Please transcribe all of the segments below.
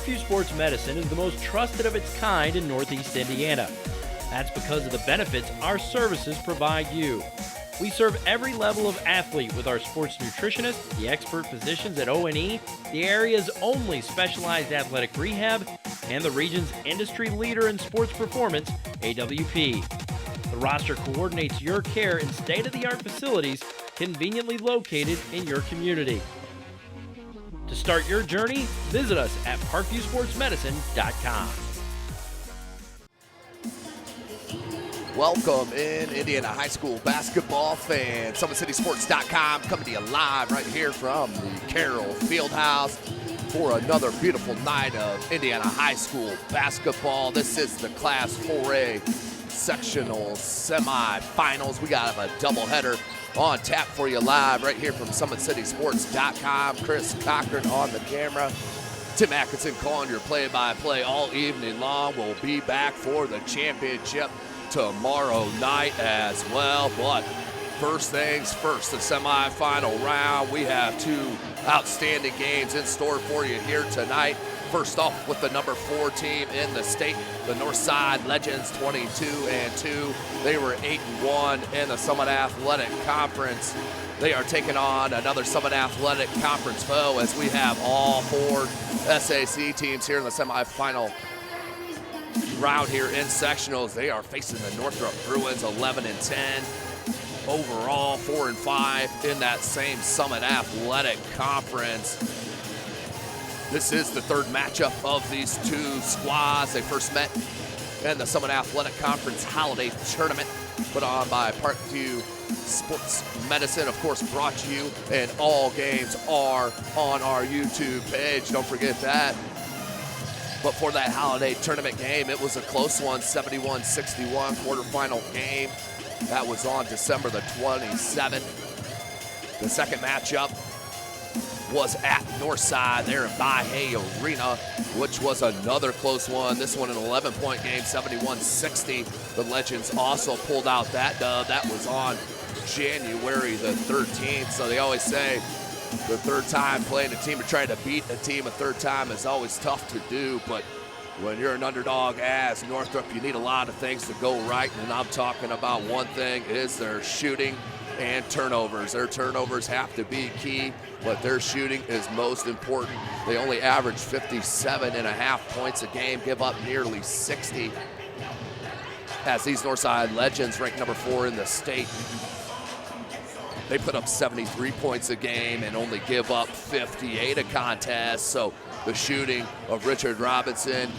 Parkview Sports Medicine is the most trusted of its kind in Northeast Indiana. That's because of the benefits our services provide you. We serve every level of athlete with our sports nutritionists, the expert physicians at O&E, the area's only specialized athletic rehab, and the region's industry leader in sports performance, AWP. The roster coordinates your care in state-of-the-art facilities conveniently located in your community. To start your journey, visit us at parkviewsportsmedicine.com. Welcome in, Indiana high school basketball fans. SummitCitySports.com coming to you live right here from the Carroll Fieldhouse for another beautiful night of Indiana high school basketball. This is the Class 4A sectional semifinals. We got a doubleheader on tap for you live right here from SummitCitySports.com. Chris Cochran on the camera. Tim Atkinson calling your play-by-play all evening long. We'll be back for the championship tomorrow night as well. But first things first, the semifinal round. We have two outstanding games in store for you here tonight. First off with the number 4 team in the state, the Northside Legends, 22-2. They were 8-1 in the Summit Athletic Conference. They are taking on another Summit Athletic Conference foe as we have all 4 SAC teams here in the semifinal round here in sectionals. They are facing the Northrop Bruins, 11-10. Overall, 4-5 in that same Summit Athletic Conference. This is the third matchup of these two squads. They first met in the Summit Athletic Conference Holiday Tournament put on by Parkview Sports Medicine, of course, brought to you, and all games are on our YouTube page. Don't forget that. But for that holiday tournament game, it was a close one, 71-61 quarterfinal game. That was on December the 27th. The second matchup was at Northside there in Mahoney Arena, which was another close one. This one an 11-point game, 71-60. The Legends also pulled out that dub. That was on January the 13th. So they always say the third time playing a team or trying to beat a team a third time is always tough to do. But when you're an underdog as Northrop, you need a lot of things to go right. And I'm talking about one thing is their shooting and turnovers. Their turnovers have to be key, but their shooting is most important. They only average 57.5 points a game, give up nearly 60. As these Northside Legends, ranked number 4 in the state, they put up 73 points a game and only give up 58 a contest. So the shooting of Richard Robinson,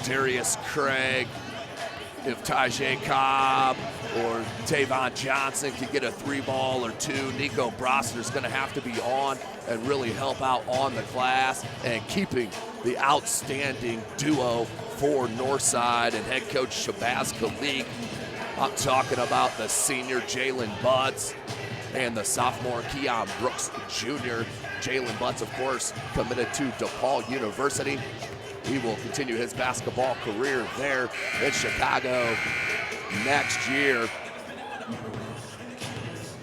Darius Craig, if Tajay Cobb or Tavon Johnson can get a 3-ball or 2, Nico Brosner's going to have to be on and really help out on the glass, and keeping the outstanding duo for Northside and head coach Shabazz Khalid. I'm talking about the senior Jalen Butts and the sophomore Keon Brooks Jr. Jalen Butts, of course, committed to DePaul University. He will continue his basketball career there in Chicago next year.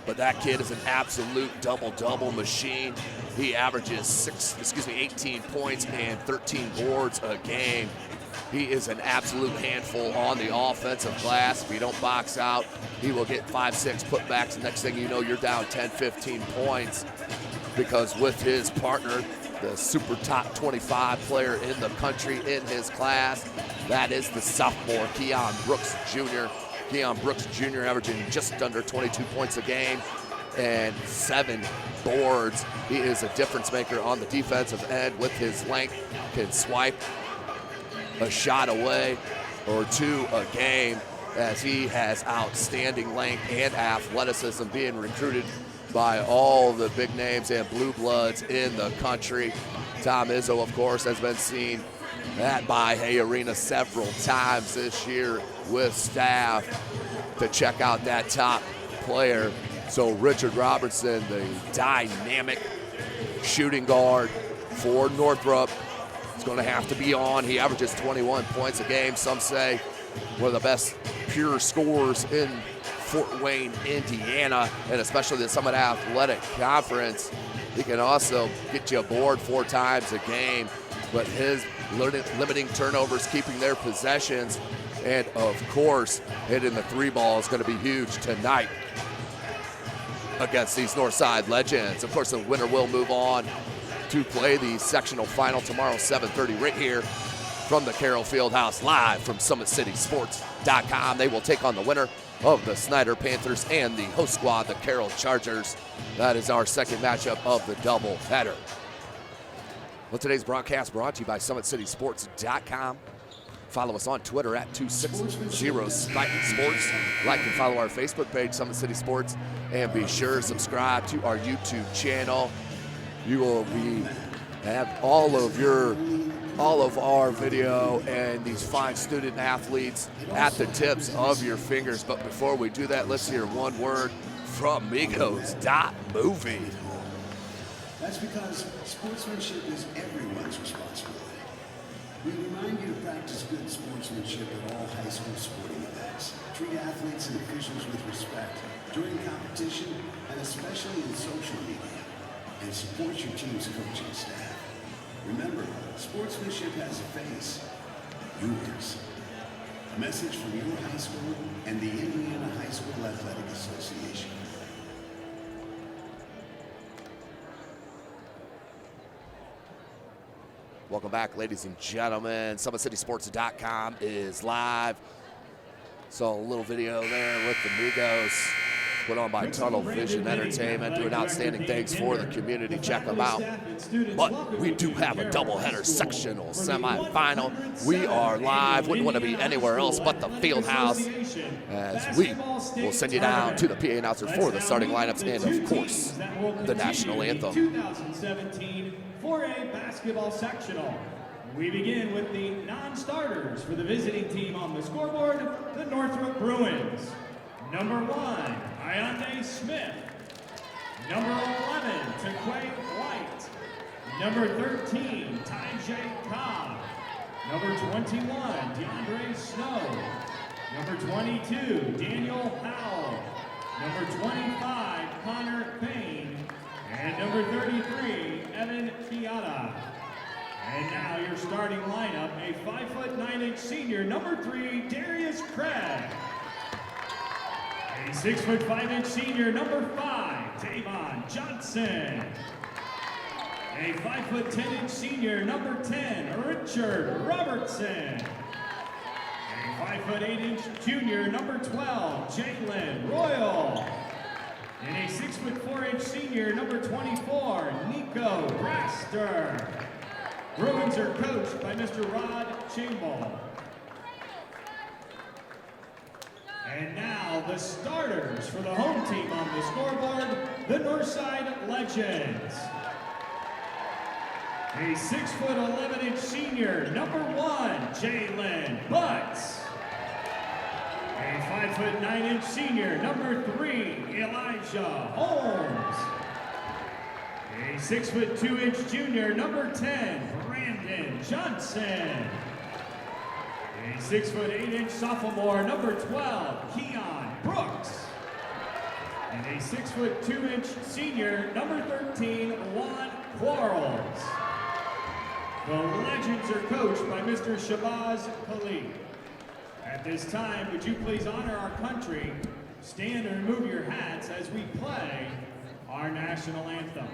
But that kid is an absolute double-double machine. He averages 18 points and 13 boards a game. He is an absolute handful on the offensive glass. If you don't box out, he will get 5-6 putbacks. Next thing you know, you're down 10, 15 points, because with his partner, the super top 25 player in the country in his class, that is the sophomore Keon Brooks Jr. Keon Brooks Jr. averaging just under 22 points a game and 7 boards. He is a difference maker on the defensive end with his length, can swipe a shot away or 2 a game, as he has outstanding length and athleticism, being recruited by all the big names and blue bloods in the country. Tom Izzo, of course, has been seen at Mahoney Arena several times this year with staff to check out that top player. So Richard Robertson, the dynamic shooting guard for Northrop, is going to have to be on. He averages 21 points a game. Some say one of the best pure scorers in Fort Wayne, Indiana, and especially the Summit Athletic Conference. He can also get you aboard 4 times a game. but his limiting turnovers, keeping their possessions, and of course, hitting the three ball is going to be huge tonight against these Northside Legends. Of course, the winner will move on to play the sectional final tomorrow, 7:30, right here from the Carroll Fieldhouse, live from SummitCitySports.com. They will take on the winner of the Snyder Panthers and the host squad, the Carroll Chargers. That is our second matchup of the doubleheader. Well, today's broadcast brought to you by SummitCitySports.com. Follow us on Twitter at 260SummitCitySports. Like and follow our Facebook page, Summit City Sports, and be sure to subscribe to our YouTube channel. You will have all of our video and these fine student athletes at the tips of your fingers. But before we do that, let's hear one word from Migos.movie. That's because sportsmanship is everyone's responsibility. We remind you to practice good sportsmanship at all high school sporting events. Treat athletes and officials with respect during competition and especially in social media. And support your team's coaching staff. Remember, sportsmanship has a face. Yours. A message from your high school and the Indiana High School Athletic Association. Welcome back, ladies and gentlemen. SummitCitySports.com is live. Saw a little video there with the Migos, put on by Tunnel Vision Entertainment, doing outstanding things for the community. Check them out. But we do have a doubleheader sectional semifinal. We are live. Wouldn't want to be anywhere else but the Fieldhouse, as we will send you down to the PA announcer for the starting lineups and, of course, the national anthem. 2017 4A basketball sectional. We begin with the non-starters for the visiting team on the scoreboard, the Northrop Bruins. Number 1, Ayande Smith. Number 11, Taquay White. Number 13, Tyjay Cobb. Number 21, DeAndre Snow. Number 22, Daniel Howell. Number 25, Connor Payne. And number 33, Evan Piata. And now your starting lineup, a 5'9" senior, number 3, Darius Craig. A 6'5" senior, number 5, Tavon Johnson. A 5'10" senior, number 10, Richard Robertson. A 5'8" junior, number 12, Jalen Royal. And a 6'4" senior, number 24, Nico Braster. Bruins are coached by Mr. Rod Chambal. And now the starters for the home team on the scoreboard, the Northside Legends. A 6'11" senior, number 1, Jalen Butts. A 5'9" senior, number 3, Elijah Holmes. A 6'2" junior, number 10, Brandon Johnson. A 6'8" sophomore, number 12, Keon Brooks. And a 6'2" senior, number 13, Juan Quarles. The Legends are coached by Mr. Shabazz Khalid. At this time, would you please honor our country, stand and remove your hats as we play our national anthem.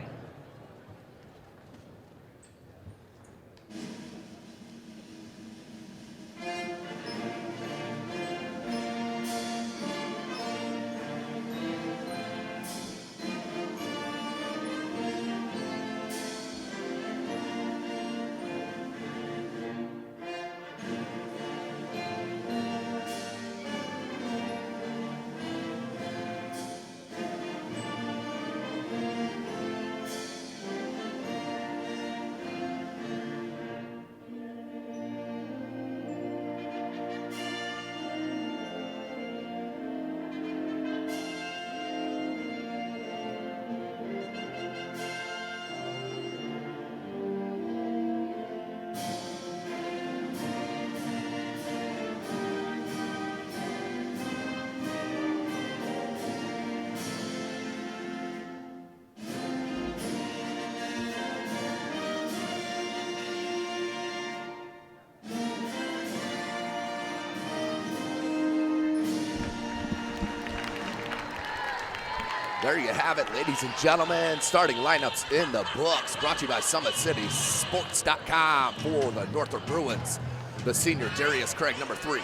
There you have it, ladies and gentlemen. Starting lineups in the books. Brought to you by SummitCitySports.com for the Northrop Bruins. The senior, Darius Craig, number 3.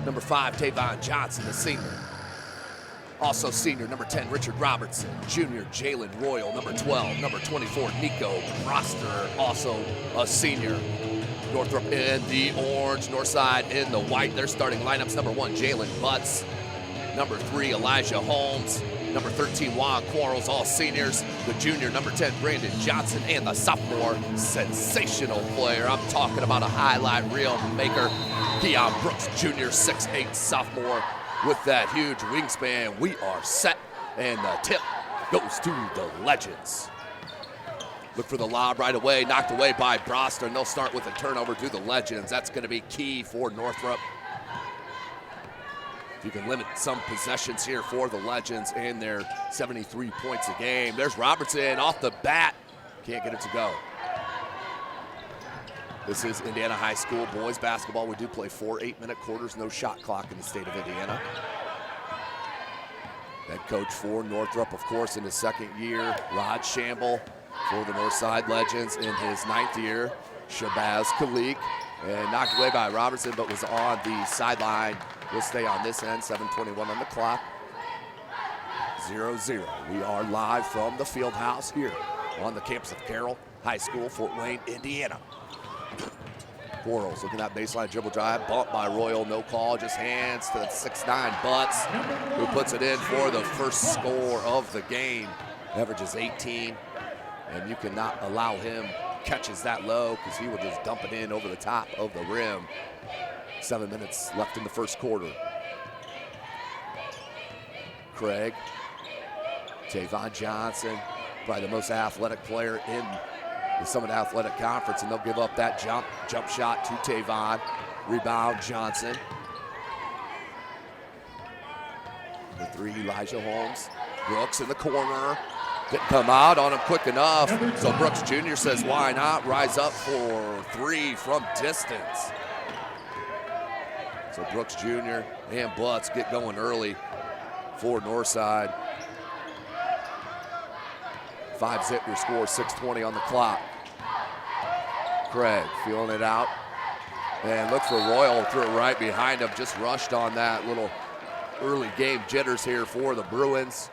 Number 5, Tavon Johnson, the senior. Also senior, number 10, Richard Robertson. Junior, Jalen Royal, number 12. Number 24, Nico Broster, also a senior. Northrop in the orange, Northside in the white. Their starting lineups, number 1, Jalen Butts. Number 3, Elijah Holmes. Number 13, Juan Quarles, all seniors. The junior, number 10, Brandon Johnson. And the sophomore, sensational player. I'm talking about a highlight reel maker, Keon Brooks Jr., 6'8", sophomore. With that huge wingspan, we are set. And the tip goes to the Legends. Look for the lob right away, knocked away by Broster, and they'll start with a turnover to the Legends. That's going to be key for Northrop. If you can limit some possessions here for the Legends in their 73 points a game. There's Robertson off the bat. Can't get it to go. This is Indiana High School boys basketball. We do play 4 8-minute quarters, no shot clock in the state of Indiana. Head coach for Northrop, of course, in his second year, Rod Shamble for the Northside Legends in his 9th year, Shabazz Khalik, and knocked away by Robertson, but was on the sideline. We'll stay on this end, 7:21 on the clock. 0-0. We are live from the field house here on the campus of Carroll High School, Fort Wayne, Indiana. Quarles looking at that baseline dribble drive, bumped by Royal, no call, just hands to the 6'9" Butts, who puts it in for the first score of the game. Averages 18, and you cannot allow him catches that low because he will just dump it in over the top of the rim. 7 minutes left in the first quarter. Craig, Tavon Johnson, probably the most athletic player in the Summit Athletic Conference, and they'll give up that jump shot to Tavon. Rebound, Johnson. Number 3, Elijah Holmes. Brooks in the corner. Didn't come out on him quick enough. So Brooks Jr. says, why not? Rise up for 3 from distance. So Brooks Jr. and Butts get going early for Northside. 5-zip your score, 6:20 on the clock. Craig feeling it out. And look for Royal, threw it right behind him. Just rushed on that little early game jitters here for the Bruins,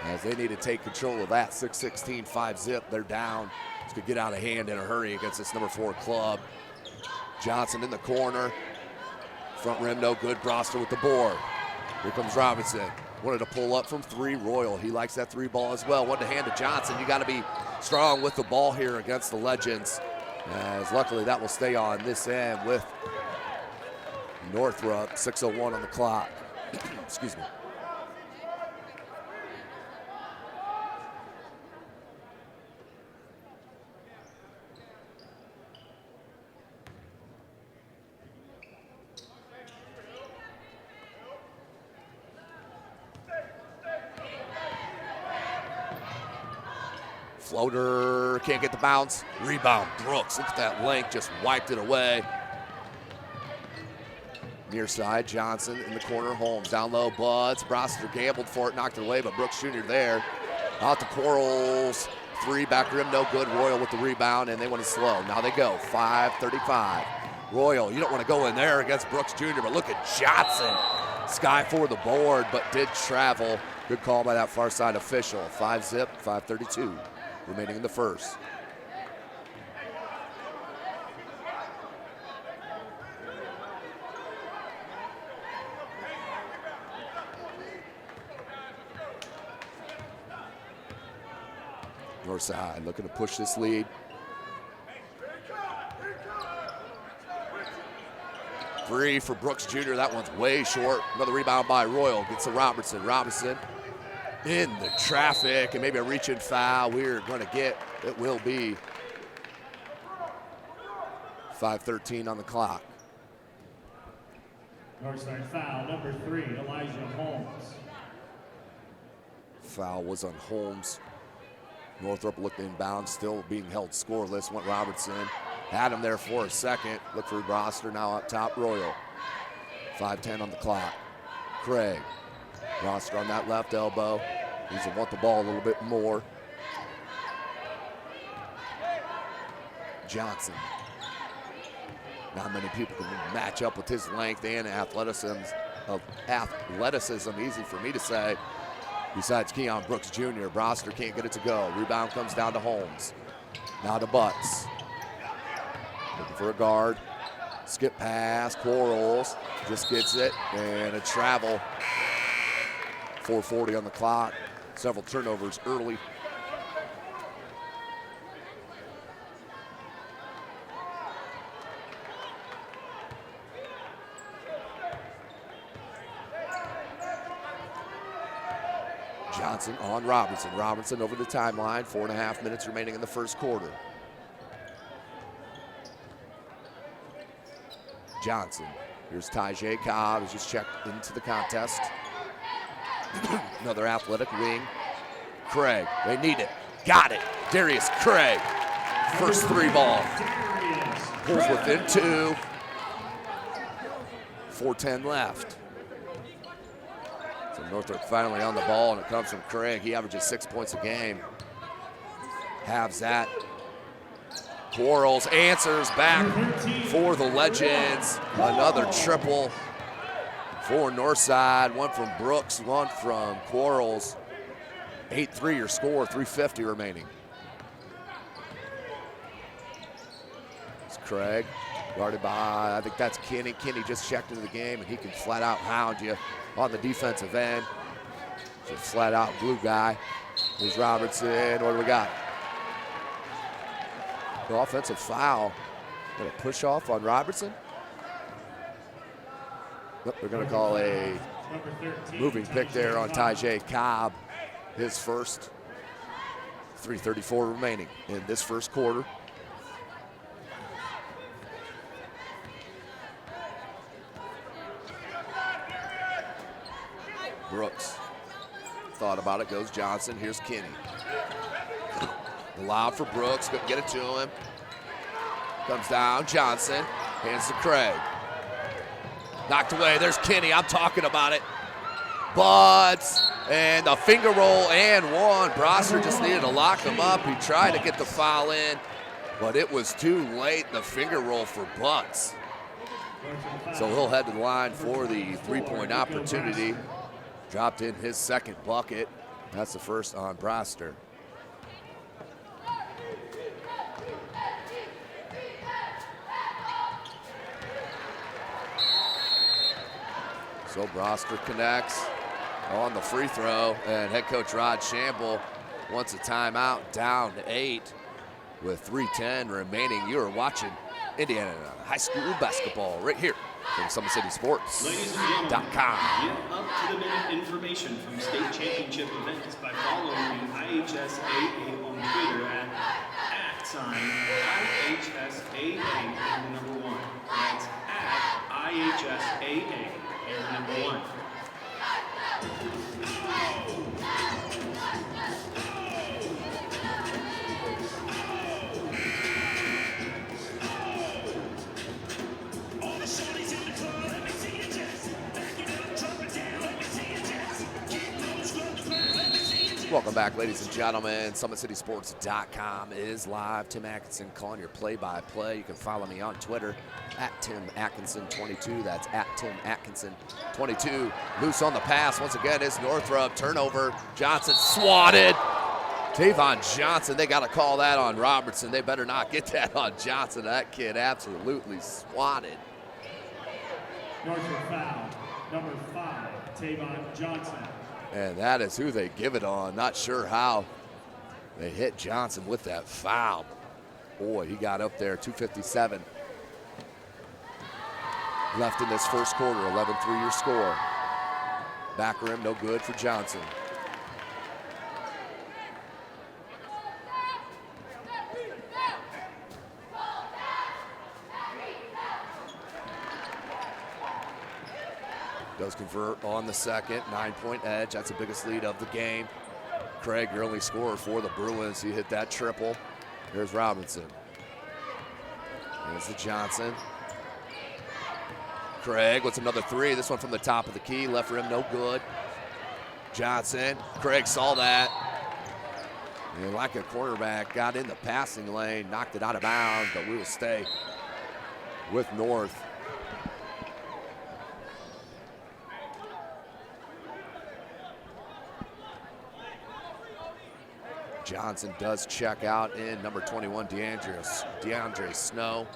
as they need to take control of that. 6:16, 5-zip, they're down. This could get out of hand in a hurry against this number 4 club. Johnson in the corner. Front rim, no good. Broster with the board. Here comes Robinson. Wanted to pull up from 3. Royal, he likes that 3 ball as well. Wanted to hand to Johnson. You got to be strong with the ball here against the Legends, as luckily that will stay on this end with Northrop. 6:01 on the clock. Excuse me. Floater, can't get the bounce. Rebound, Brooks. Look at that length, just wiped it away. Near side, Johnson in the corner, Holmes. Down low, Buds. Broster gambled for it, knocked it away, but Brooks Jr. there. Out to Quarles. 3, back rim, no good. Royal with the rebound, and they want to slow. Now they go, 5:35. Royal, you don't want to go in there against Brooks Jr., but look at Johnson. Sky for the board, but did travel. Good call by that far side official. 5-zip, 5:32. Remaining in the first. Northside looking to push this lead. Free for Brooks Jr. That one's way short. Another rebound by Royal. Gets to Robertson. Robinson in the traffic, and maybe a reach-in foul. We're going to get, it will be 5:13 on the clock. Northside foul, number 3, Elijah Holmes. Foul was on Holmes. Northrop looked inbound, still being held scoreless. Went Robertson. Had him there for a second. Look for Broster now up top. Royal. 5:10 on the clock. Craig. Broster on that left elbow. Needs to want the ball a little bit more. Johnson. Not many people can match up with his length and athleticism. Easy for me to say. Besides Keon Brooks Jr., Broster can't get it to go. Rebound comes down to Holmes. Now to Butts. Looking for a guard. Skip pass, Quarles. Just gets it, and a travel. 4:40 on the clock. Several turnovers early. Johnson on Robertson. Robertson over the timeline. 4.5 minutes remaining in the first quarter. Johnson. Here's Tajay Cobb. He's just checked into the contest. Another athletic wing. Craig. They need it. Got it. Darius Craig. First three ball. Pulls within 2. 4:10 left. So Northrop finally on the ball, and it comes from Craig. He averages 6 points a game. Halves that. Quarles answers back for the Legends. Another triple for Northside. One from Brooks, one from Quarles. 8-3 your score, 3:50 remaining. It's Craig, guarded by, I think that's Kinney. Kinney just checked into the game, and he can flat out hound you on the defensive end. Just flat out blue guy. Here's Robertson. What do we got? The offensive foul. Got a push off on Robertson. Nope, they're going to call a moving pick there on Tajay Cobb. His first. 3:34 remaining in this first quarter. Brooks thought about it, goes Johnson. Here's Kinney. Lob for Brooks, couldn't get it to him. Comes down, Johnson, hands to Craig. Knocked away, there's Kinney, I'm talking about it. Butts, and a finger roll and one. Broster just needed to lock him up. He tried to get the foul in, but it was too late, the finger roll for Butts. So he'll head to the line for the three-point opportunity. Dropped in his second bucket. That's the first on Broster. So Broster connects on the free throw, and head coach Rod Shamble wants a timeout, down to 8 with 3:10 remaining. You are watching Indiana high school basketball right here from SummitCitySports.com. Ladies and gentlemen, get up-to-the-minute information from state championship events by following the IHSAA on Twitter at @IHSAA and the number 1. That's at IHSAA and the number 1. Welcome back, ladies and gentlemen. SummitCitySports.com is live. Tim Atkinson calling your play-by-play. You can follow me on Twitter at Tim Atkinson22. That's at Tim Atkinson22. Loose on the pass. Once again, is Northrop. Turnover. Johnson swatted. Tavon Johnson, they got to call that on Robertson. They better not get that on Johnson. That kid absolutely swatted. Northrop foul, number 5, Tavon Johnson. And that is who they give it on. Not sure how they hit Johnson with that foul. Boy, he got up there, 2:57 left in this first quarter, 11-3 your score. Back rim, no good for Johnson. Does convert on the second, 9-point edge. That's the biggest lead of the game. Craig, your only scorer for the Bruins. He hit that triple. Here's Robinson. Here's the Johnson. Craig with another three. This one from the top of the key. Left rim, no good. Johnson, Craig saw that. And like a quarterback, got in the passing lane, knocked it out of bounds, but we will stay with North. Johnson does check out in number 21, DeAndre Snow.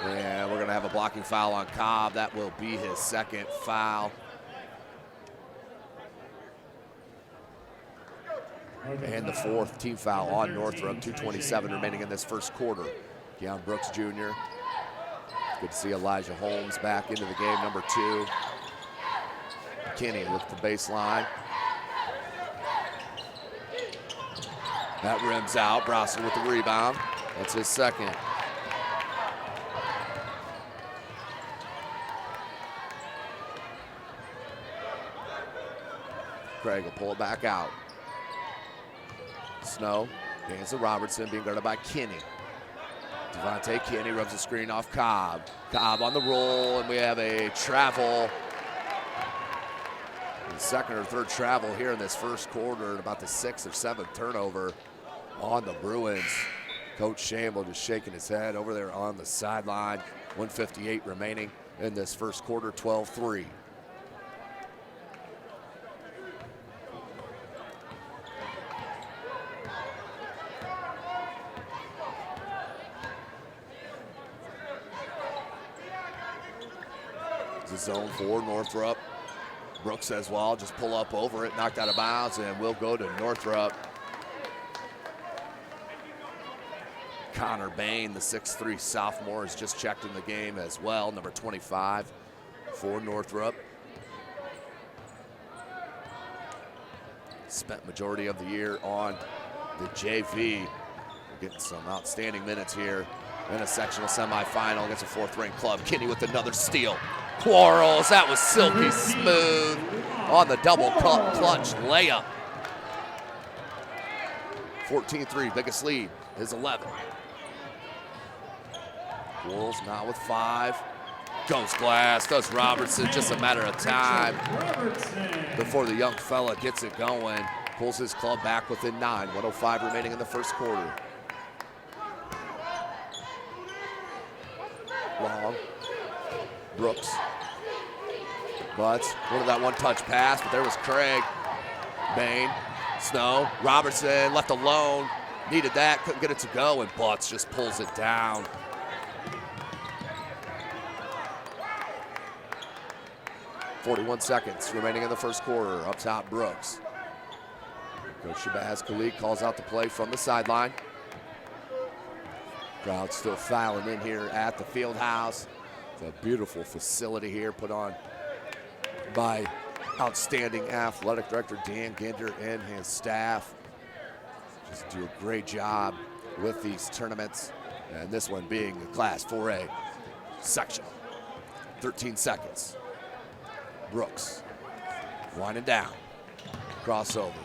And we're gonna have a blocking foul on Cobb. That will be his second foul. And the fourth team foul on Northrop. 2:27 remaining in this first quarter. Keon Brooks Jr. Good to see Elijah Holmes back into the game, number 2. Kinney with the baseline. That rims out. Browson with the rebound. That's his second. Craig will pull it back out. Snow hands to Robertson, being guarded by Kinney. Devontae Kinney rubs the screen off Cobb. Cobb on the roll, and we have a travel. The second or third travel here in this first quarter, and about the 6th or 7th turnover on the Bruins. Coach Shamble just shaking his head over there on the sideline. 1:58 remaining in this first quarter, 12-3. Zone 4, Northrop. Brooks says, well, I'll just pull up over it, knocked out of bounds, and we'll go to Northrop. Connor Bain, the 6'3 sophomore, has just checked in the game as well, number 25 for Northrop. Spent majority of the year on the JV. Getting some outstanding minutes here in a sectional semifinal against a 4th-ranked club. Kinney with another steal. Quarles, that was silky smooth on the double clutch layup. 14-3, biggest lead is 11. Quarles now with 5. Goes glass, does Robertson, just a matter of time before the young fella gets it going. Pulls his club back within 9, 1:05 remaining in the first quarter. Long. Brooks. Butts wanted that one-touch pass, but there was Craig. Bain. Snow. Robertson left alone. Needed that, couldn't get it to go, and Butts just pulls it down. .41 seconds remaining in the first quarter. Up top, Brooks. Coach Shabazz Khalid calls out the play from the sideline. Crowd still filing in here at the field house. It's a beautiful facility here put on by outstanding athletic director Dan Ginder and his staff. Just do a great job with these tournaments, and this one being the Class 4A section. 13 seconds. Brooks winding down. Crossover.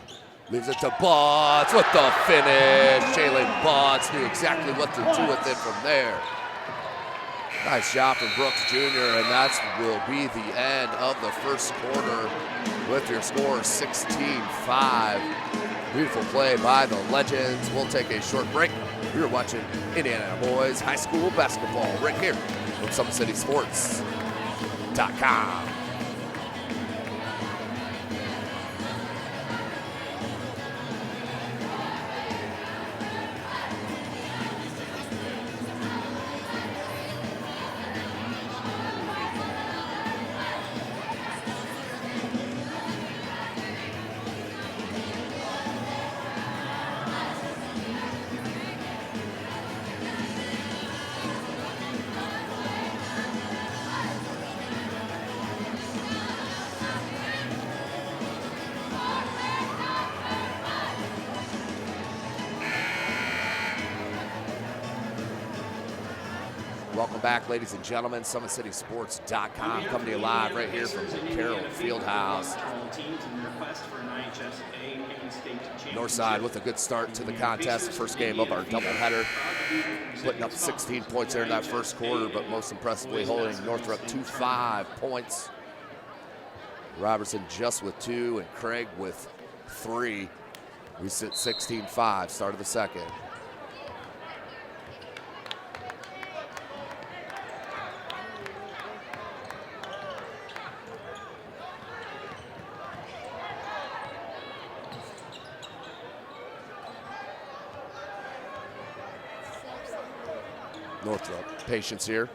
Leaves it to Butts with the finish. Jalen Butts knew exactly what to do with it from there. Nice job from Brooks Jr., and that will be the end of the first quarter with your score 16-5. Beautiful play by the Legends. We'll take a short break. You're watching Indiana Boys High School Basketball right here on SummitCitySports.com. Welcome back, ladies and gentlemen. SummitCitySports.com coming to you live right here from the Carroll Fieldhouse. Northside with a good start to the contest. First game of our doubleheader. Putting up 16 points there in that first quarter, but most impressively holding Northrop to 5 points. Robertson just with 2 and Craig with 3. We sit 16-5, start of the second. Northrop, patience here.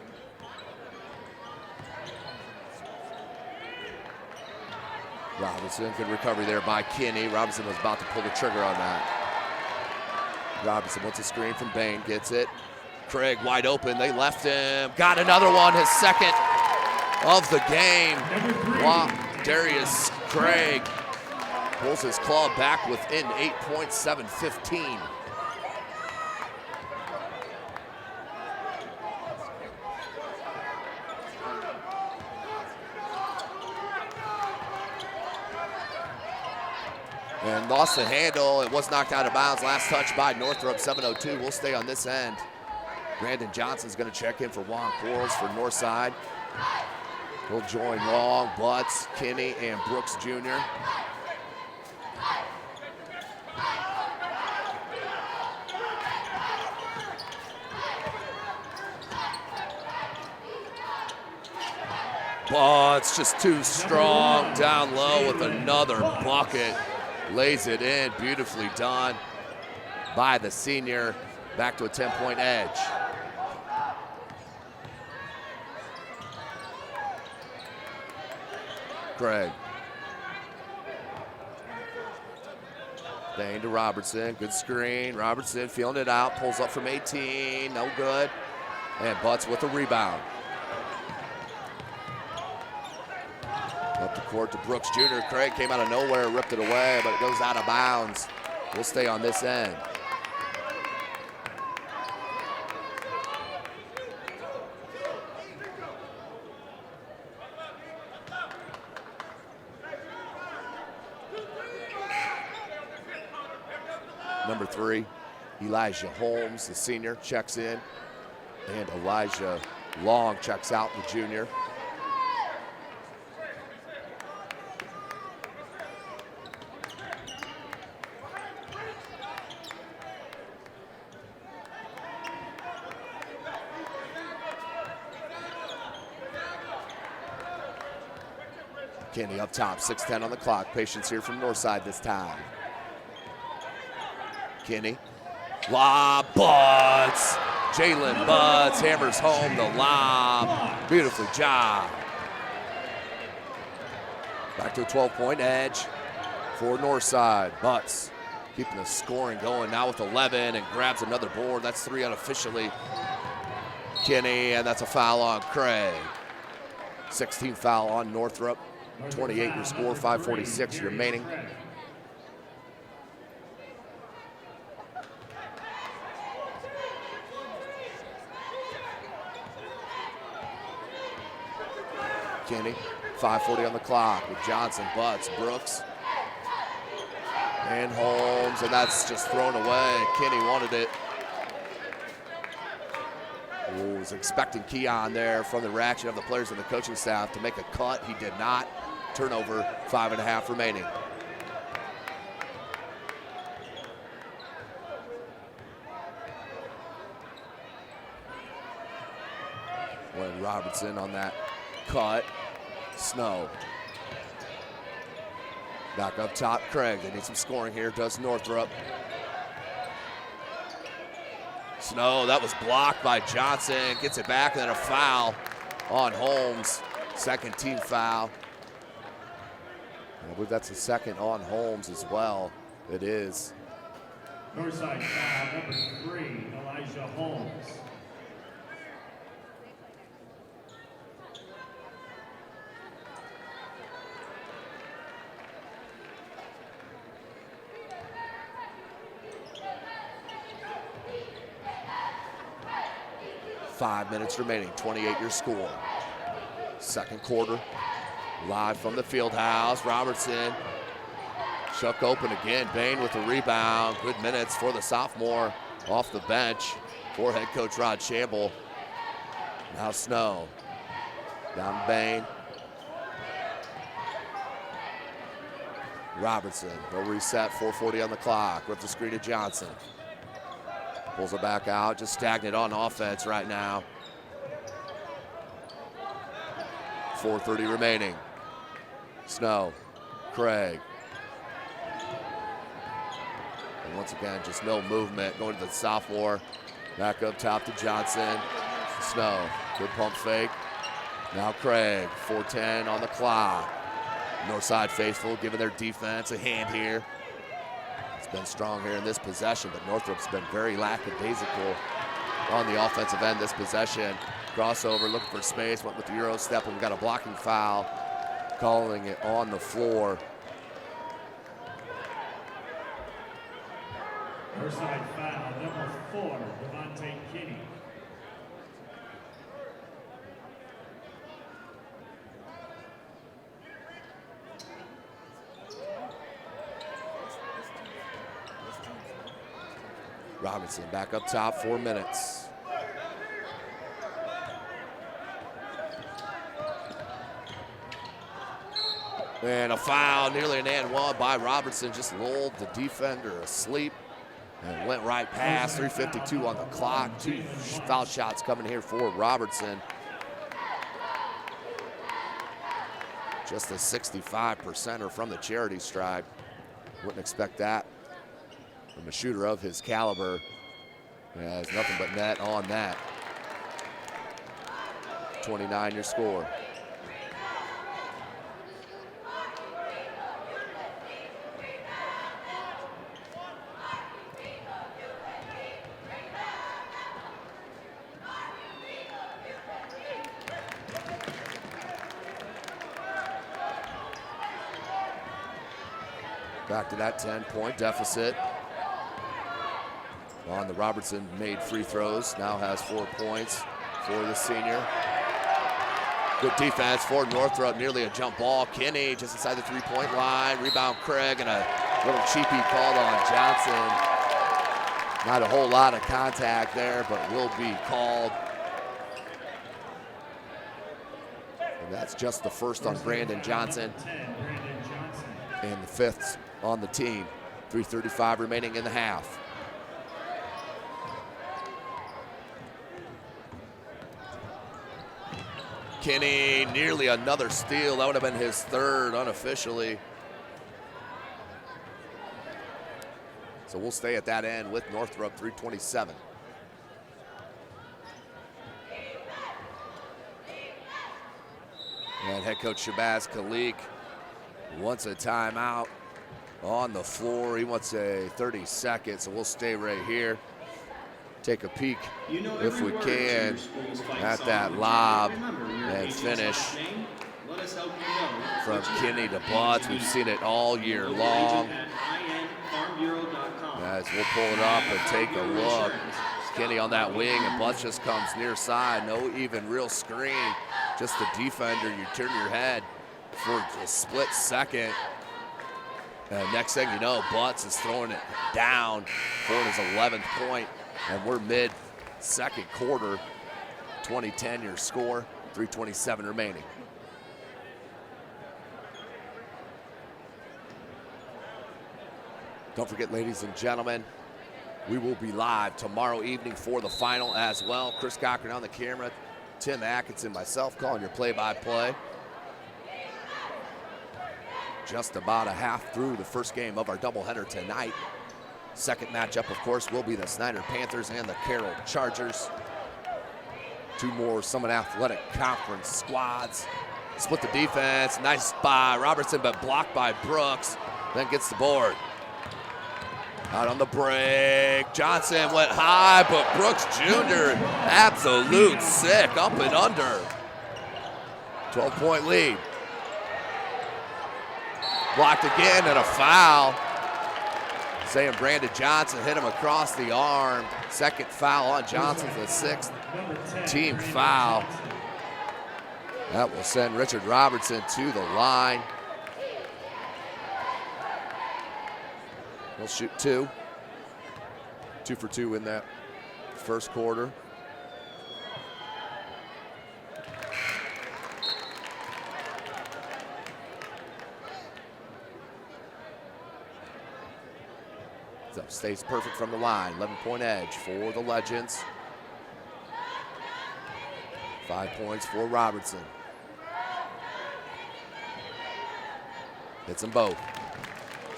Robinson, good recovery there by Kinney. Robinson was about to pull the trigger on that. Robinson wants a screen from Bain, gets it. Craig wide open, they left him. Got another one, his second of the game. Wow, Darius Craig pulls his club back within 8 points, 7-15. And lost the handle. It was knocked out of bounds. Last touch by Northrop, 7:02. We'll stay on this end. Brandon Johnson's going to check in for Juan Quarles for Northside. He'll join Long, Butts, Kinney, and Brooks Jr. Butts just too strong down low with another bucket. Lays it in, beautifully done by the senior. Back to a 10-point edge. Craig. Bain to Robertson, good screen. Robertson feeling it out, pulls up from 18, no good. And Butts with a rebound. Up the court to Brooks Jr. Craig came out of nowhere, ripped it away, but it goes out of bounds. We'll stay on this end. Number 3, Elijah Holmes, the senior, checks in. And Elijah Long checks out, the junior. Kinney up top, 6:10 on the clock. Patience here from Northside this time. Kinney, lob, Butts. Jalen Butts hammers home the lob. Beautiful job. Back to a 12-point edge for Northside. Butts keeping the scoring going now with 11 and grabs another board. That's 3 unofficially. Kinney, and that's a foul on Craig. 16 foul on Northrop. 28 your score, 5:46 remaining. Kinney, 5:40 on the clock with Johnson, Butts, Brooks, and Holmes, and that's just thrown away. Kinney wanted it. Ooh, was expecting Keon there from the reaction of the players and the coaching staff to make a cut. He did not. Turnover, 5.5 remaining. When Robertson on that cut. Snow. Back up top, Craig. They need some scoring here, does Northrop. Snow, that was blocked by Johnson. Gets it back, and then a foul on Holmes. Second team foul. I believe that's the second on Holmes as well. It is. Northside foul number 3, Elijah Holmes. 5 minutes remaining, 28 your score. Second quarter, live from the field house. Robertson, Chuck open again. Bain with the rebound. Good minutes for the sophomore off the bench for head coach Rod Shamble. Now Snow, down to Bain. Robertson, no reset, 4:40 on the clock. With the screen to Johnson. Pulls it back out, just stagnant on offense right now. 4:30 remaining. Snow, Craig. And once again, just no movement going to the sophomore. Back up top to Johnson. Snow, good pump fake. Now Craig, 4:10 on the clock. Northside faithful giving their defense a hand here. It's been strong here in this possession, but Northrop's been very lackadaisical on the offensive end this possession. Crossover, looking for space, went with the Euro step, and we got a blocking foul, calling it on the floor. Northside foul, number 4, Devontae Kinney. Robinson back up top, 4 minutes. And a foul, nearly an and one by Robertson. Just lulled the defender asleep and went right past. 3:52 on the clock. 2 foul shots coming here for Robertson. Just a 65%er from the charity stripe. Wouldn't expect that from a shooter of his caliber. Has nothing but net on that. 29 your score. Back to that 10-point deficit. On the Robertson made free throws, now has 4 points for the senior. Good defense for Northrop, nearly a jump ball. Kinney just inside the 3-point line. Rebound Craig, and a little cheapie called on Johnson. Not a whole lot of contact there, but will be called. And that's just the first on Brandon Johnson. And the 5th on the team. 3:35 remaining in the half. Kinney, nearly another steal. That would have been his 3rd unofficially. So we'll stay at that end with Northrop, 3:27. And head coach Shabazz Khalik wants a timeout on the floor. He wants a 30 seconds, so we'll stay right here. Take a peek, if we can, at that lob and finish from Kinney to Butts. We've seen it all year long. Guys, we'll pull it up and take a look. Kinney on that wing, and Butts just comes near side. No even real screen, just the defender. You turn your head for a split second. Next thing you know, Butts is throwing it down for his 11th point. And we're mid-second quarter, 20-10 your score, 3:27 remaining. Don't forget, ladies and gentlemen, we will be live tomorrow evening for the final as well. Chris Cochran on the camera, Tim Atkinson, myself calling your play-by-play. Just about a half through the first game of our doubleheader tonight. Second matchup, of course, will be the Snyder Panthers and the Carroll Chargers. 2 more Summit Athletic Conference squads. Split the defense, nice by Robertson, but blocked by Brooks. Then gets the board. Out on the break, Johnson went high, but Brooks Jr., absolute sick, up and under. 12-point lead. Blocked again, and a foul. saying Brandon Johnson hit him across the arm. Second foul on Johnson, the 6th team foul. That will send Richard Robertson to the line. He'll shoot 2. 2 for 2 in that first quarter. So stays perfect from the line. 11-point edge for the Legends. 5 points for Robertson. Hits them both.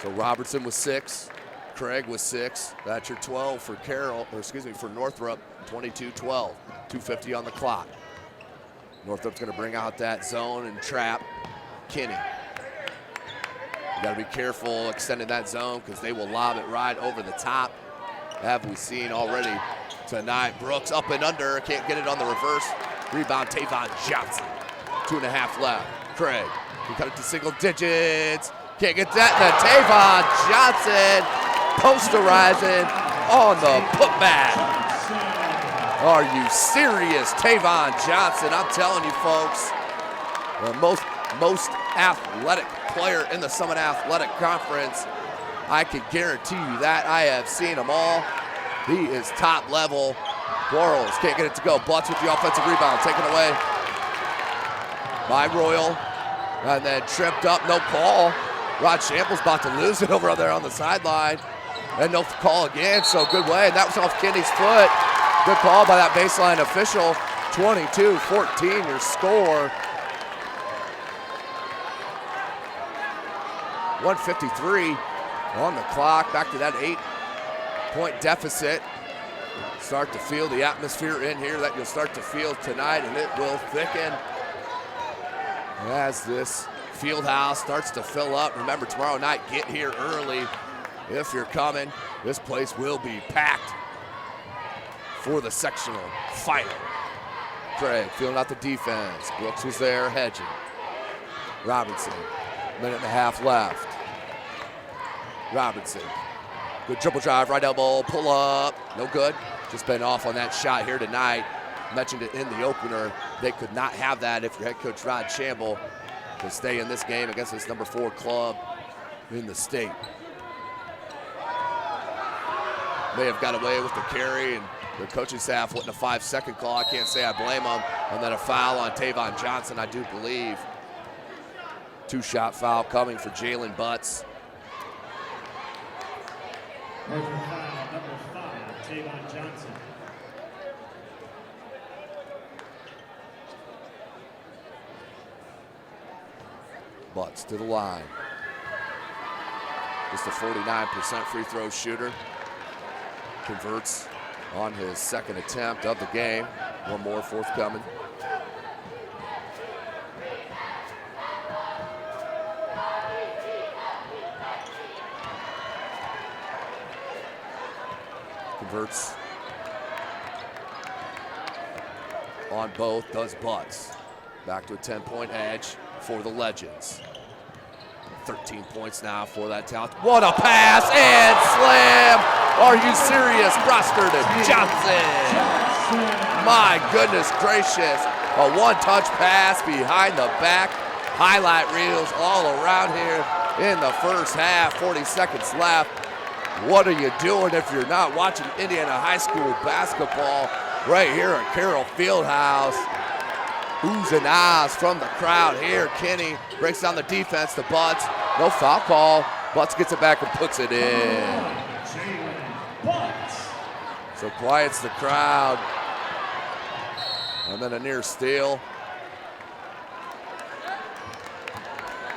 So Robertson was 6. Craig was 6. That's your 12 for for Northrop. 22-12. 2:50 on the clock. Northrop's going to bring out that zone and trap Kinney. You got to be careful extending that zone because they will lob it right over the top. Have we seen already tonight. Brooks up and under. Can't get it on the reverse. Rebound, Tavon Johnson. 2.5 left. Craig, he cut it to single digits. Can't get that. And Tavon Johnson posterizing on the putback. Are you serious? Tavon Johnson, I'm telling you folks, the most athletic player in the Summit Athletic Conference. I can guarantee you that. I have seen them all. He is top level. Quarles can't get it to go. Butts with the offensive rebound, taken away by Royal. And then tripped up, no call. Rod Shample's about to lose it over there on the sideline. And no call again, so good way. And that was off Kinney's foot. Good call by that baseline official. 22-14 your score. 1:53 on the clock. Back to that 8-point deficit. Start to feel the atmosphere in here that you'll start to feel tonight, and it will thicken as this field house starts to fill up. Remember, tomorrow night, get here early if you're coming. This place will be packed for the sectional final. Craig feeling out the defense. Brooks was there hedging. Robinson, 1.5 minutes left. Robinson, good triple drive, right elbow, pull up, no good. Just been off on that shot here tonight. Mentioned it in the opener. They could not have that if your head coach Rod Shamble can stay in this game against this number 4 club in the state. May have got away with the carry, and the coaching staff wouldn't a 5-second call. I can't say I blame them. And then a foul on Tavon Johnson, I do believe. 2-shot foul coming for Jalen Butts. Number 5, Tavon Johnson. Butts to the line. Just a 49% free throw shooter. Converts on his second attempt of the game. One more forthcoming. Converts on both, does Butts. Back to a 10-point edge for the Legends. 13 points now for that talent. What a pass and slam! Are you serious? Broster to Johnson. My goodness gracious. A one-touch pass behind the back. Highlight reels all around here in the first half. 40 seconds left. What are you doing if you're not watching Indiana High School basketball right here at Carroll Fieldhouse? Oohs and ahs from the crowd here. Kinney breaks down the defense to Butts. No foul call. Butts gets it back and puts it in. So quiets the crowd. And then a near steal.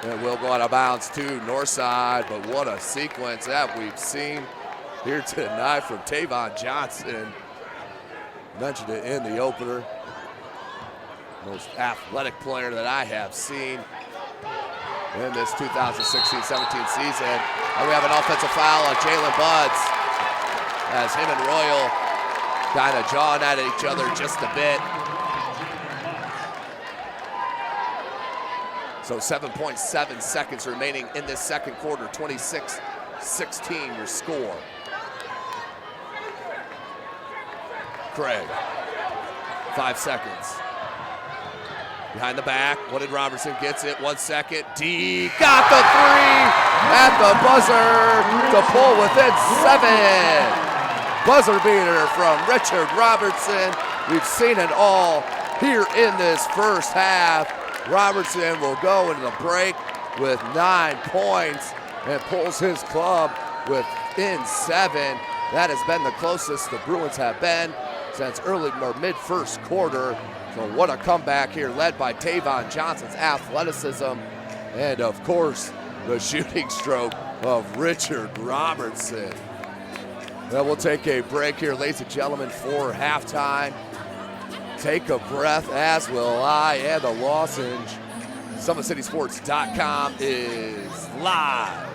And it will go out of bounds to Northside, but what a sequence that we've seen here tonight from Tavon Johnson. Mentioned it in the opener. Most athletic player that I have seen in this 2016-17 season. And we have an offensive foul on Jalen Butts as him and Royal kind of jawing at each other just a bit. So 7.7 seconds remaining in this second quarter. 26 16 your score. Craig, 5 seconds. Behind the back, what did Robertson? Gets it, 1 second. D got the three at the buzzer to pull within 7. Buzzer beater from Richard Robertson. We've seen it all here in this first half. Robertson will go into the break with 9 points and pulls his club within 7. That has been the closest the Bruins have been since early or mid first quarter. So what a comeback here, led by Tavon Johnson's athleticism and of course the shooting stroke of Richard Robertson. Well, we'll take a break here, ladies and gentlemen, for halftime. Take a breath, as will I, and the lozenge. SummitCitySports.com is live.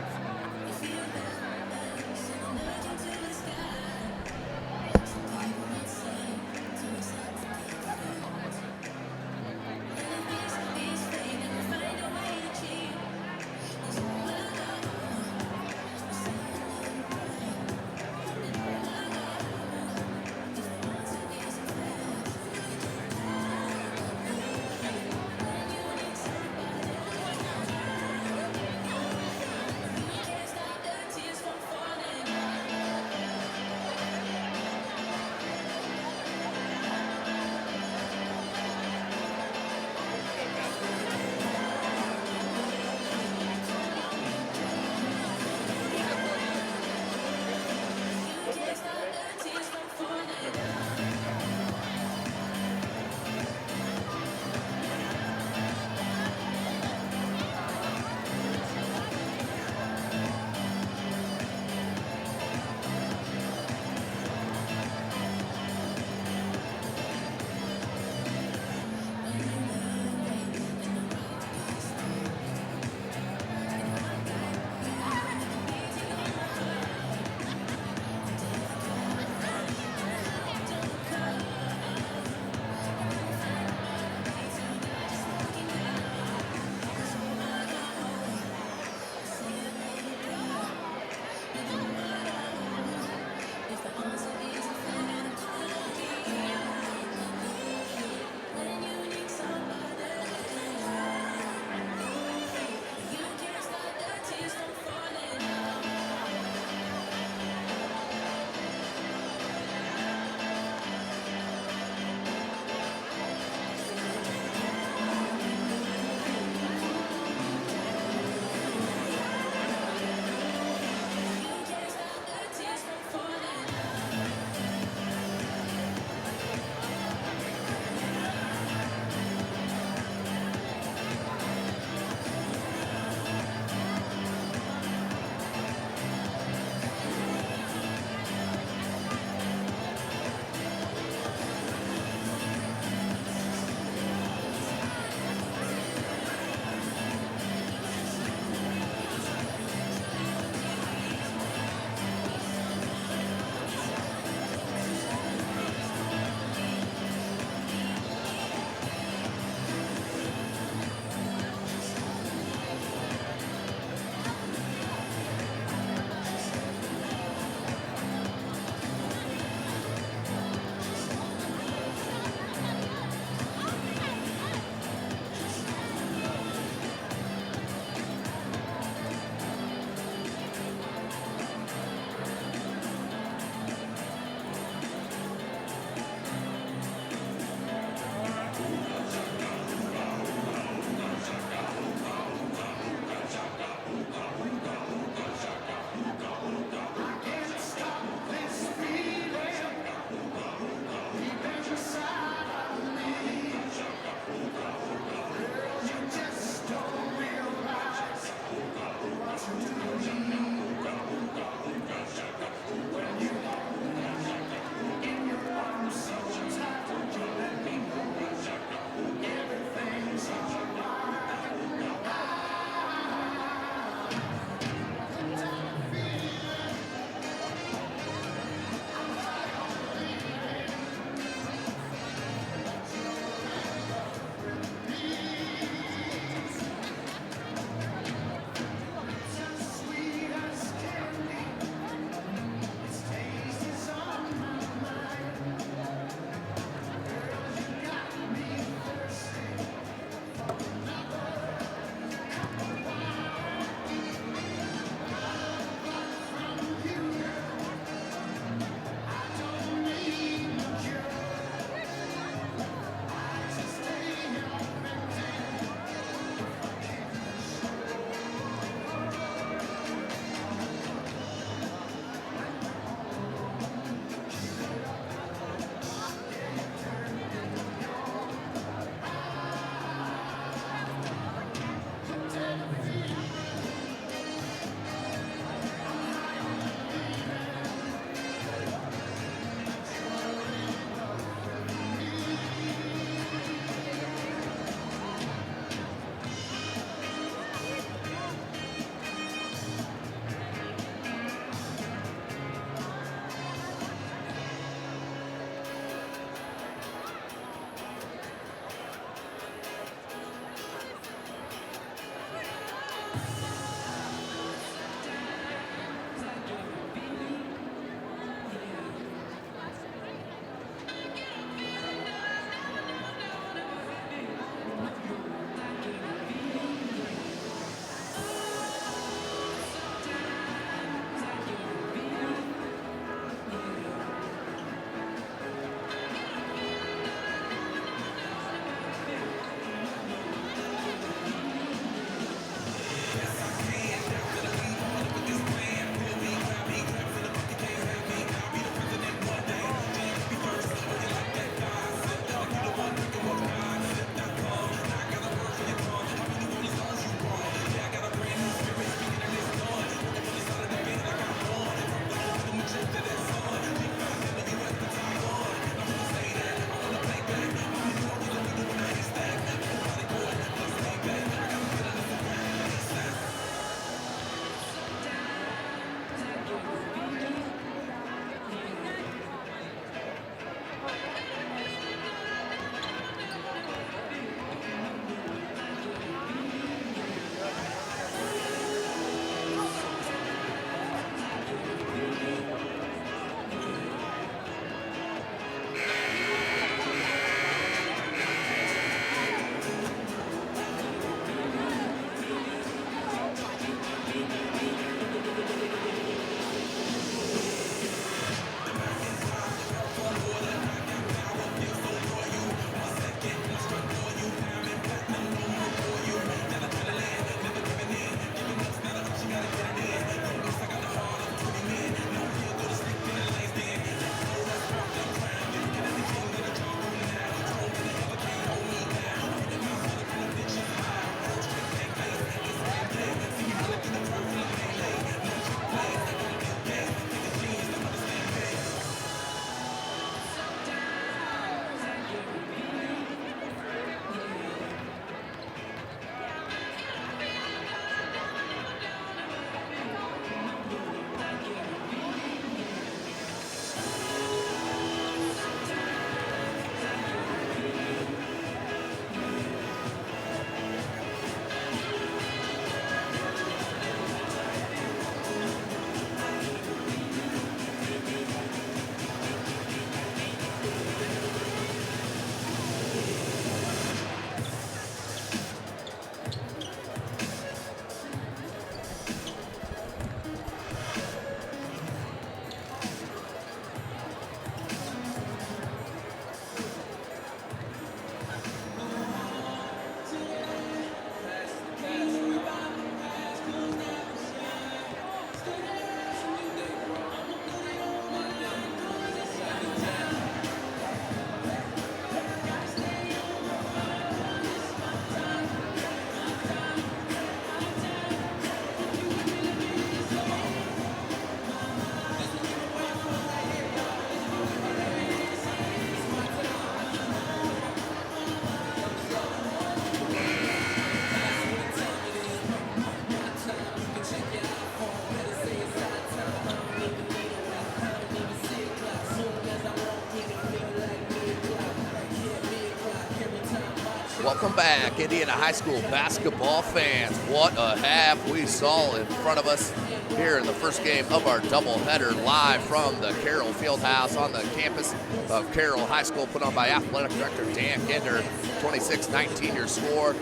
Welcome back, Indiana High School basketball fans. What a half we saw in front of us here in the first game of our doubleheader, live from the Carroll Fieldhouse on the campus of Carroll High School, put on by Athletic Director Dan Ginder. 26-19 your score.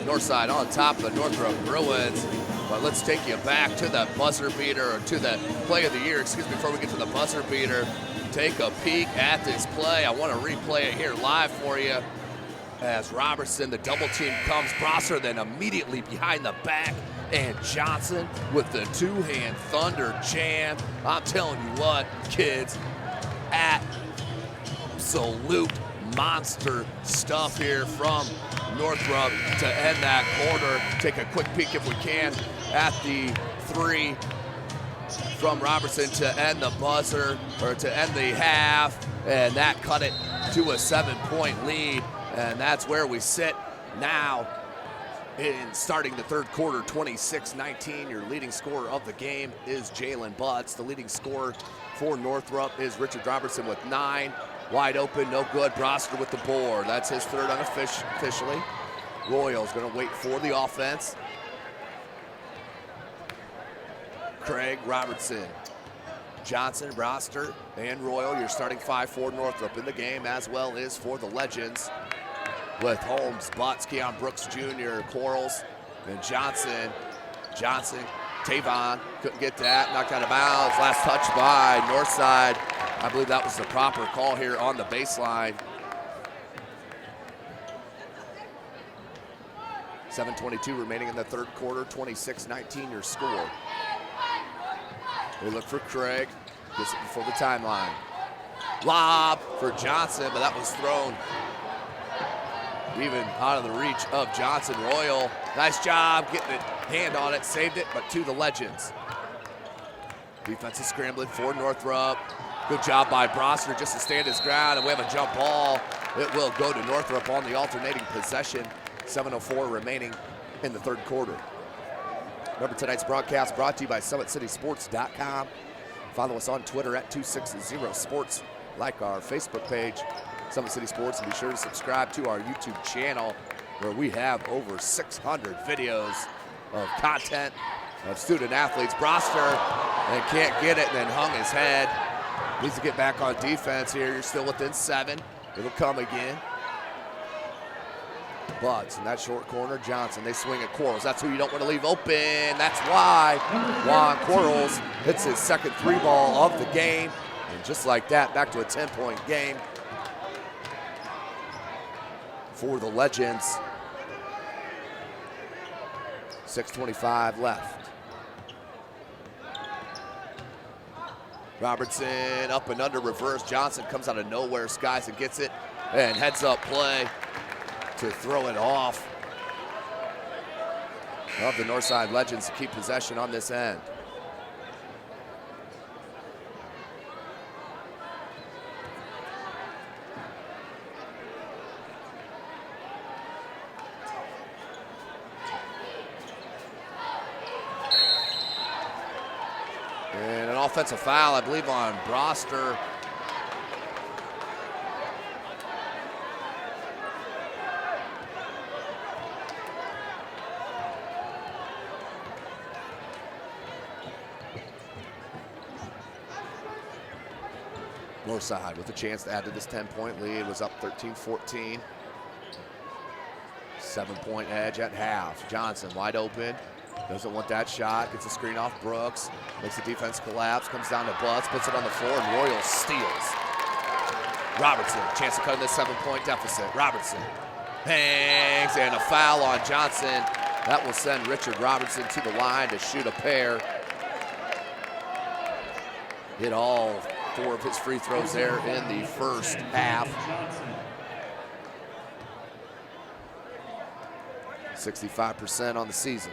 Northside on top of the Northrop Bruins. But let's take you back to the buzzer beater, or to the play of the year, before we get to the buzzer beater. Take a peek at this play. I want to replay it here live for you. As Robertson, the double team comes, Brosser then immediately behind the back, and Johnson with the two-hand thunder jam. I'm telling you what, kids, absolute monster stuff here from Northrop to end that quarter. Take a quick peek if we can at the three from Robertson to end the buzzer, or to end the half, and that cut it to a 7-point lead. And that's where we sit now in starting the third quarter, 26-19. Your leading scorer of the game is Jalen Butts. The leading scorer for Northrop is Richard Robertson with 9. Wide open, no good. Broster with the board. That's his third unofficially. Royal's going to wait for the offense. Craig, Robertson, Johnson, Broster, and Royal. Your starting 5 for Northrop in the game, as well as for the Legends, with Holmes, Butts, Keon Brooks Jr., Quarles, and Johnson. Tavon couldn't get that, knocked out of bounds. Last touch by Northside. I believe that was the proper call here on the baseline. 7:22 remaining in the third quarter, 26-19 your score. We look for Craig, gets it before the timeline. Lob for Johnson, but that was thrown even out of the reach of Johnson. Royal, nice job getting it, hand on it, saved it, but to the Legends. Defense is scrambling for Northrop. Good job by Broster just to stand his ground, and we have a jump ball. It will go to Northrop on the alternating possession. 7:04 remaining in the third quarter. Remember, tonight's broadcast brought to you by SummitCitySports.com. Follow us on Twitter at 260sports. Like our Facebook page, Summit City Sports, and be sure to subscribe to our YouTube channel, where we have over 600 videos of content of student athletes. Broster, and can't get it, and then hung his head. Needs to get back on defense here. You're still within 7. It'll come again. Butts in that short corner, Johnson. They swing at Quarles. That's who you don't want to leave open. That's why Juan Quarles hits his second 3-ball of the game. And just like that, back to a 10-point game for the Legends. 6:25 left. Robertson up and under reverse. Johnson comes out of nowhere, skies and gets it, and heads up play to throw it off of the Northside Legends to keep possession on this end. And an offensive foul, I believe, on Broster. Northside with a chance to add to this 10-point lead, was up 13-14. 7-point edge at half. Johnson wide open, doesn't want that shot, gets a screen off Brooks, makes the defense collapse, comes down to Butts, puts it on the floor, and Royal steals. Robertson, chance to cut in this 7-point deficit. Robertson hangs, and a foul on Johnson. That will send Richard Robertson to the line to shoot a pair. Hit all 4 of his free throws there in the first half. 65% on the season.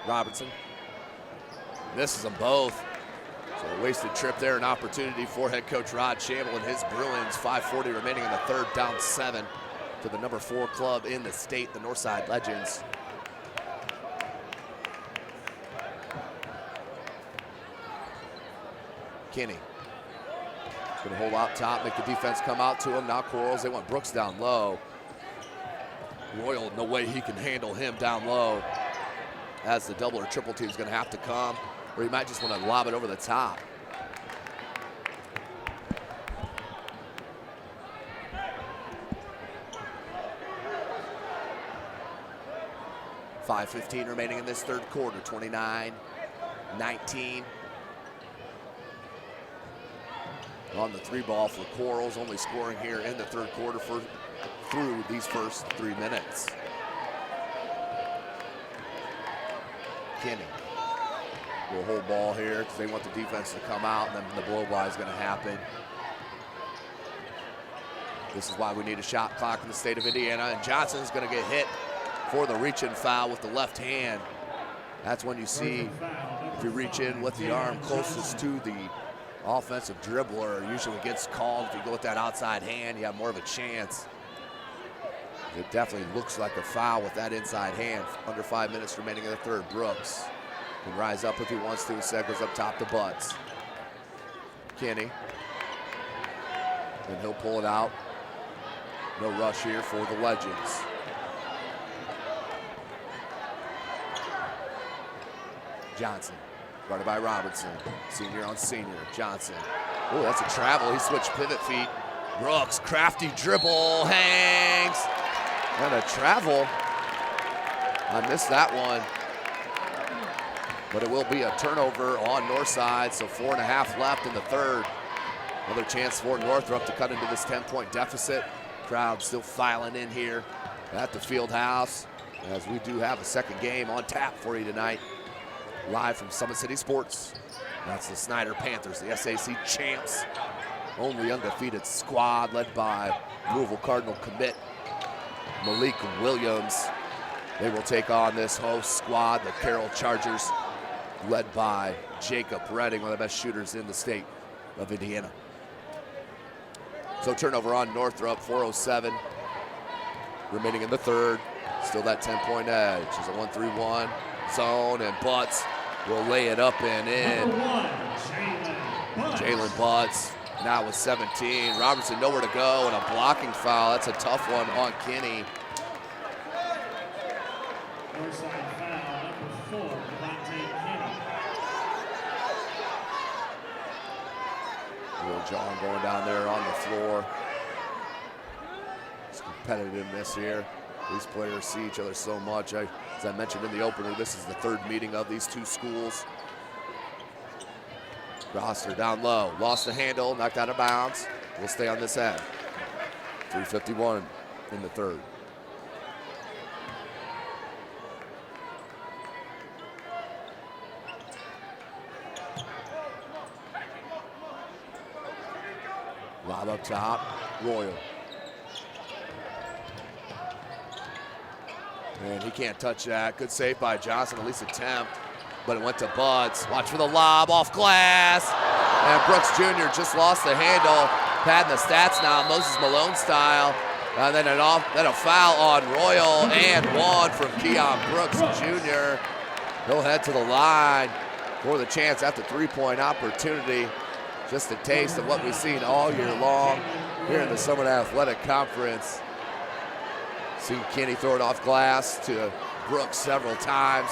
Robertson misses them both. So a wasted trip there, an opportunity for head coach Rod Shamble and his Bruins. 5:40 remaining in the third, down 7 to the number 4 club in the state, the Northside Legends. Kinney. He's going to hold out top, make the defense come out to him. Now Corals, they want Brooks down low. Royal, no way he can handle him down low, as the double or triple team is going to have to come, or he might just want to lob it over the top. .5:15 remaining in this third quarter, 29-19. On the 3 ball for Corals, only scoring here in the third quarter through these first 3 minutes. Kinney will hold ball here because they want the defense to come out, and then the blow by is going to happen. This is why we need a shot clock in the state of Indiana, and Johnson's going to get hit for the reach-in foul with the left hand. That's when you see, if you reach in with the arm closest to the offensive dribbler, usually gets called. If you go with that outside hand, you have more of a chance. It definitely looks like a foul with that inside hand. Under 5 minutes remaining in the third. Brooks can rise up if he wants to. Instead goes up top to Butts. Kinney. And he'll pull it out. No rush here for the Legends. Johnson. Guarded by Robertson. Senior on senior. Johnson. Oh, that's a travel. He switched pivot feet. Brooks, crafty dribble, hangs. And a travel. I missed that one. But it will be a turnover on Northside, so 4.5 left in the third. Another chance for Northrop to cut into this 10-point deficit. Crowd still filing in here at the field house, as we do have a second game on tap for you tonight. Live from Summit City Sports. That's the Snyder Panthers, the SAC champs. Only undefeated squad led by Louisville Cardinal commit Malik Williams. They will take on this host squad, the Carroll Chargers, led by Jacob Redding, one of the best shooters in the state of Indiana. So turnover on Northrop, 4:07 remaining in the third. Still that 10-point edge. It's a 1-3-1 zone, and Butts will lay it up and in. Jalen Butts now with 17. Robertson nowhere to go, and a blocking foul. That's a tough one on Kinney. Northside foul, number 4, Kinney. Will John going down there on the floor. It's competitiveness here. These players see each other so much. As I mentioned in the opener, this is the third meeting of these two schools. Rosser down low, lost the handle, knocked out of bounds. We'll stay on this end. 3:51 in the third. Lob up top, Royal. And he can't touch that. Good save by Johnson, at least attempt. But it went to Butts. Watch for the lob off glass. And Brooks Jr. just lost the handle. Padding the stats now, Moses Malone style. And then a foul on Royal and one from Keon Brooks Jr. He'll head to the line for the chance at the three-point opportunity. Just a taste of what we've seen all year long here in the Summit Athletic Conference. Seen Kinney throw it off glass to Brooks several times.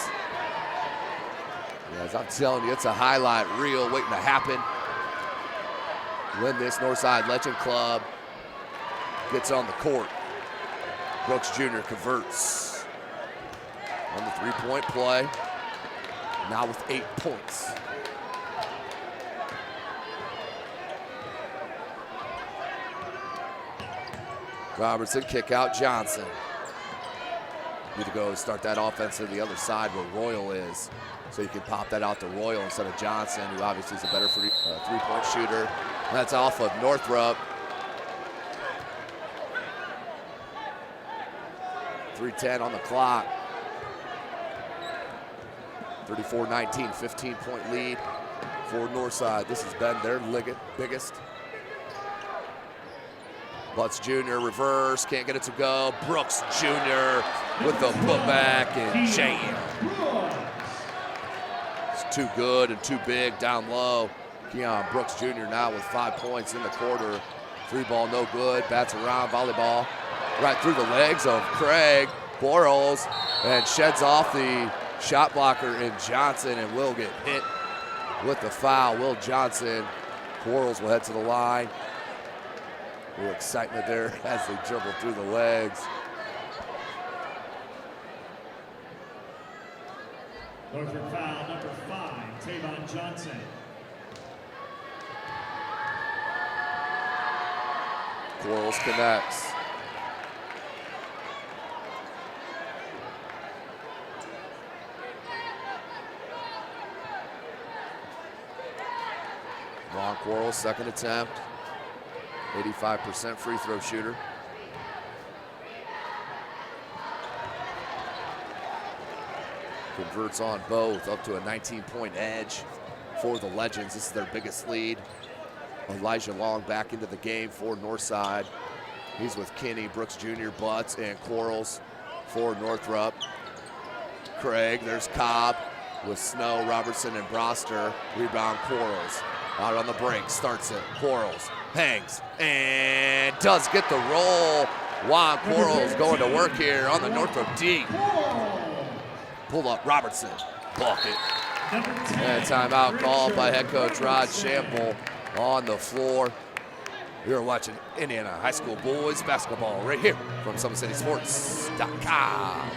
As I'm telling you, it's a highlight reel waiting to happen when this Northside Legend Club gets on the court. Brooks Jr. converts on the three-point play, now with 8 points. Robertson, kick out Johnson. Need to go start that offense to the other side where Royal is. So you can pop that out to Royal instead of Johnson, who obviously is a better three-point shooter. That's off of Northrop. 3:10 on the clock. 34-19, 15-point lead for Northside. This has been their biggest. Butts Jr. reverse, can't get it to go. Brooks Jr. with the putback and jam. It's too good and too big down low. Keon Brooks Jr. now with 5 points in the quarter. 3 ball no good, bats around, volleyball. Right through the legs of Craig Quarles and sheds off the shot blocker in Johnson and will get hit with the foul. Will Johnson. Quarles will head to the line. A little excitement there as they dribble through the legs. Northrop foul number 5, Tavon Johnson. Quarles connects. Ron Quarles, second attempt. 85% free throw shooter. Converts on both, up to a 19-point edge for the Legends. This is their biggest lead. Elijah Long back into the game for Northside. He's with Kinney, Brooks Jr., Butts, and Quarles for Northrop. Craig, there's Cobb with Snow, Robertson, and Broster. Rebound Quarles. Out on the break, starts it. Quarles hangs and does get the roll. Juan Quarles going to work here on the Northrop D. Pull up Robertson, bucket. And timeout called by head coach Rod Shamble on the floor. You're watching Indiana High School boys basketball right here from SummitCitySports.com.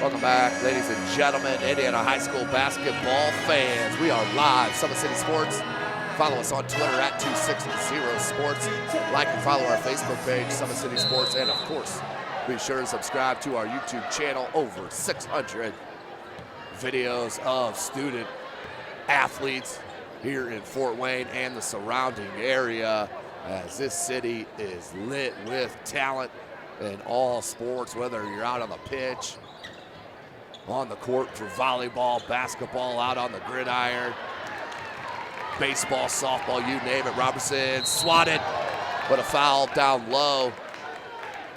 Welcome back, ladies and gentlemen, Indiana High School basketball fans. We are live, Summit City Sports. Follow us on Twitter at 260sports. Like and follow our Facebook page, Summit City Sports. And of course, be sure to subscribe to our YouTube channel. Over 600 videos of student athletes here in Fort Wayne and the surrounding area, as this city is lit with talent in all sports, whether you're out on the pitch, on the court for volleyball, basketball, out on the gridiron, baseball, softball, you name it. Robertson swatted, but a foul down low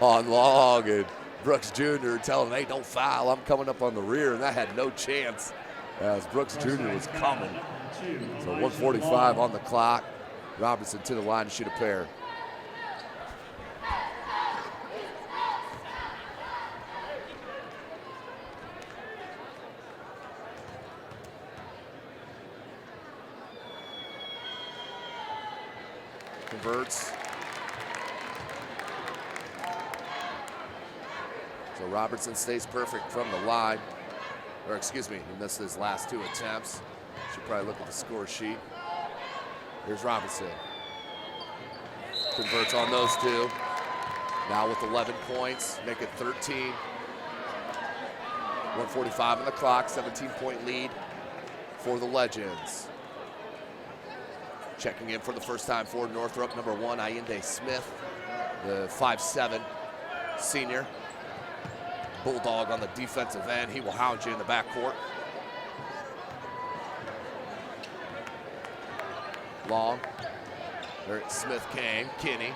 on Long, and Brooks Jr. telling him, hey, don't foul, I'm coming up on the rear, and that had no chance as Brooks Jr. was coming. So 1:45 on the clock. Robertson to the line to shoot a pair. Converts. So Robertson stays perfect from the line. Or excuse me, he missed his last 2 attempts. Should probably look at the score sheet. Here's Robinson. Converts on those 2. Now with 11 points, make it 13. 1:45 on the clock, 17-point lead for the Legends. Checking in for the first time for Northrop, number 1, Ayinde Smith, the 5'7" senior. Bulldog on the defensive end. He will hound you in the backcourt. Long. There Smith came. Kinney.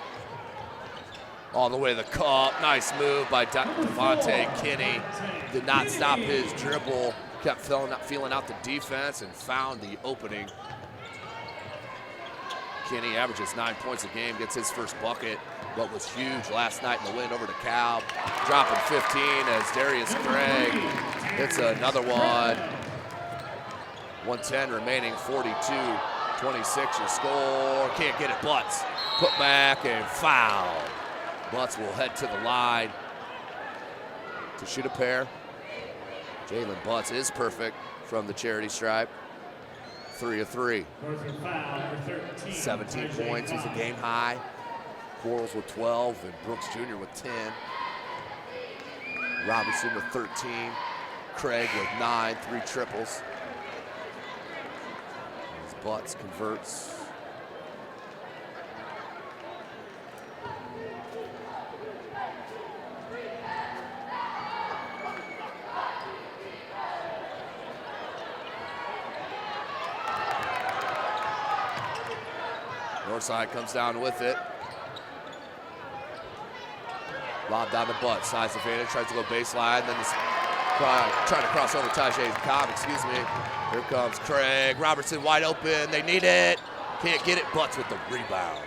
All the way to the cup. Nice move by Devontae Kinney. Did not stop his dribble. Kept feeling out the defense and found the opening. Kinney averages 9 points a game, gets his first bucket. What was huge last night in the win over to Cal. Dropping 15 as Darius Craig hits another one. 1:10 remaining, 42-26 your score. Can't get it, Butts. Put back and foul. Butts will head to the line to shoot a pair. Jalen Butts is perfect from the charity stripe. 3 of 3. 17 points. He's a game high. Quarles with 12 and Brooks Jr. with 10. Robertson with 13. Craig with 9, 3 triples. As Butts converts. Northside comes down with it. Lob down to Butts, size advantage, tries to go baseline, then trying to cross over Tajay Cobb, excuse me. Here comes Craig, Robertson wide open, they need it. Can't get it, Butts with the rebound.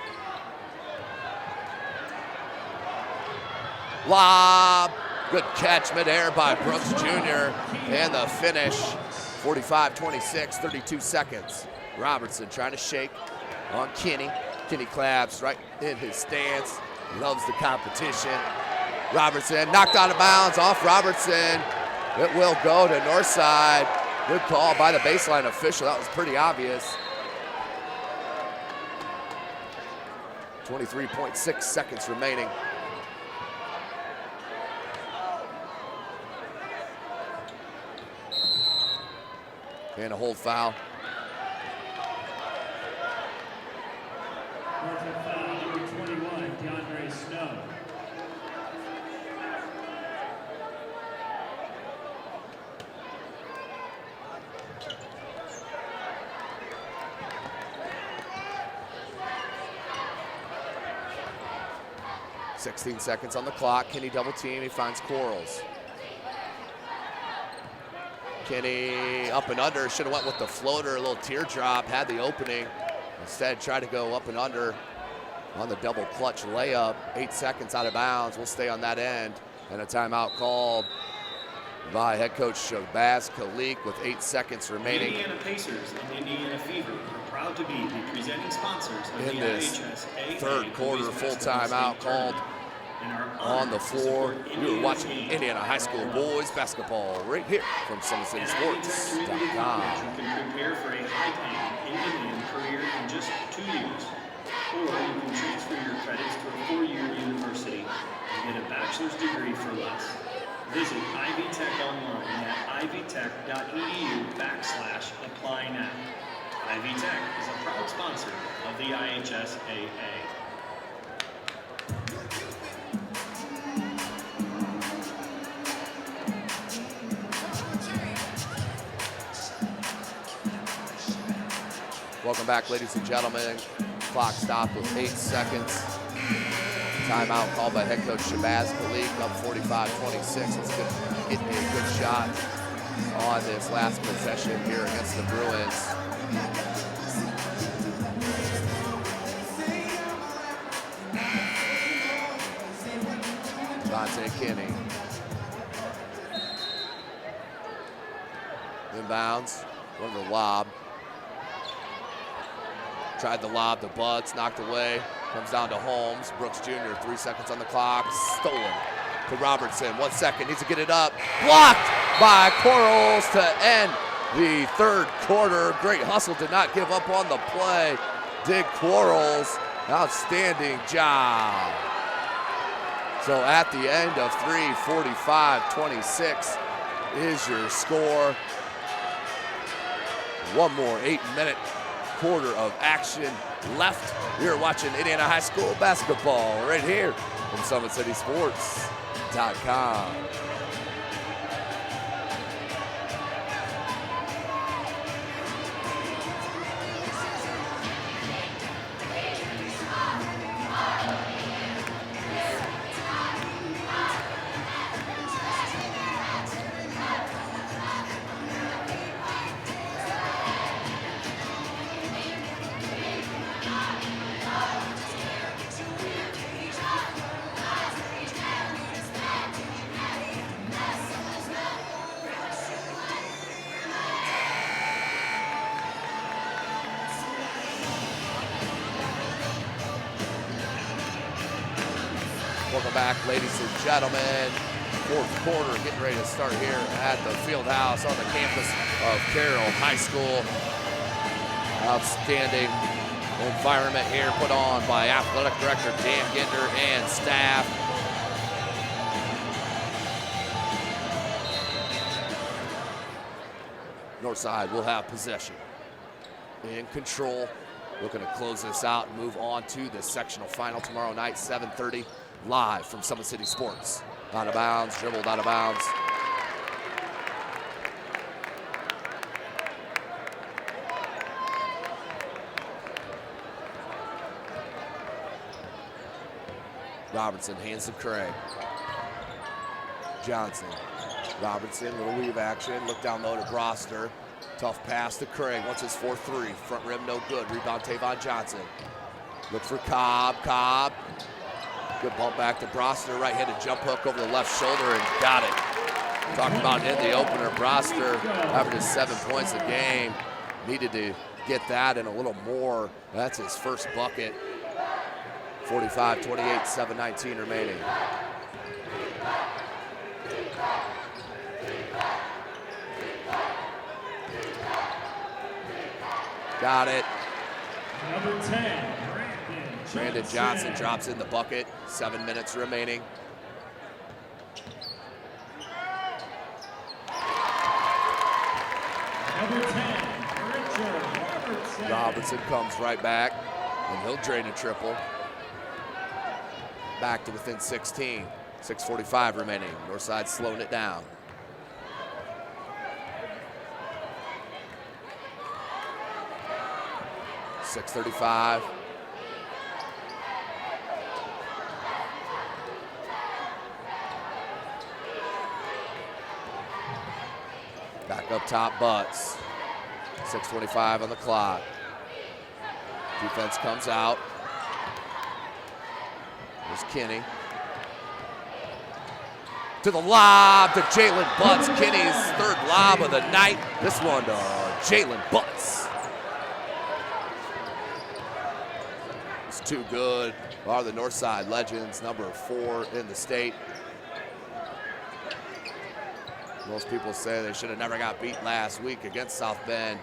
Lob, good catch midair by Brooks Jr. And the finish, 45-26, 32 seconds. Robertson trying to shake on Kenny. Kenny claps right in his stance. Loves the competition. Robertson knocked out of bounds off Robertson. It will go to Northside. Good call by the baseline official. That was pretty obvious. 23.6 seconds remaining. And a hold foul. Northrop foul number 21, DeAndre Snow. .16 seconds on the clock. Kenny double team. He finds Quarles. Kenny up and under. Should have went with the floater. A little teardrop. Had the opening. Instead, tried to go up and under on the double clutch layup. 8 seconds out of bounds. We'll stay on that end. And a timeout called by head coach Shabazz Khalik with 8 seconds remaining. Indiana Pacers and Indiana Fever are proud to be the presenting sponsors of in the this IHSAA third quarter full timeout called on the floor. You are watching Indiana High School boys basketball right here from SummitCitySports.com. You can prepare for a high-paying in-demand career in just 2 years. Or you can transfer your credits to a 4-year university and get a bachelor's degree for less. Visit Ivy Tech online at ivytech.edu/apply now. Ivy Tech is a proud sponsor of the IHSAA. Welcome back, ladies and gentlemen. Clock stopped with 8 seconds. Timeout called by head coach Shabazz Khalik, up 45-26. Let's get a good shot on this last possession here against the Bruins. Dante Kenny. Inbounds, going to the lob. Tried the lob to Butts, knocked away. Comes down to Holmes. Brooks Jr., 3 seconds on the clock. Stolen to Robertson. 1 second, needs to get it up. Blocked by Quarles to end the third quarter. Great hustle, did not give up on the play. Did Quarles. Outstanding job. So at the end of 45-26 is your score. One more 8-minute quarter of action left. You're watching Indiana High School basketball right here from SummitCitySports.com. Welcome back, ladies and gentlemen. Fourth quarter getting ready to start here at the field house on the campus of Carroll High School. Outstanding environment here put on by Athletic Director Dan Ginder and staff. Northside will have possession. In control, looking to close this out and move on to the sectional final tomorrow night, 7:30, live from Summit City Sports. Out of bounds, dribbled out of bounds. Robertson hands to Craig. Johnson. Robertson, little weave action. Look down low to Broster. Tough pass to Craig. Wants his 4-3. Front rim, no good. Rebound, Tavon Johnson. Look for Cobb. Cobb. Good bump back to Broster. Right-handed jump hook over the left shoulder and got it. Talking about in the opener, Broster averaging 7 points a game. Needed to get that and a little more. That's his first bucket. 45-28, 7:19 remaining. Got it. Number 10, Brandon Johnson drops in the bucket. 7 minutes remaining. Number 10, Richard Robertson. Robertson comes right back, and he'll drain a triple. Back to within 16. 6:45 remaining. Northside slowing it down. .635. Back up top, Butts. 6:25 on the clock. Defense comes out. There's Kinney. To the lob to Jalen Butts. Kinney's third lob of the night. This one to Jalen Butts. It's too good. Are the Northside Legends, number 4 in the state. Most people say they should have never got beat last week against South Bend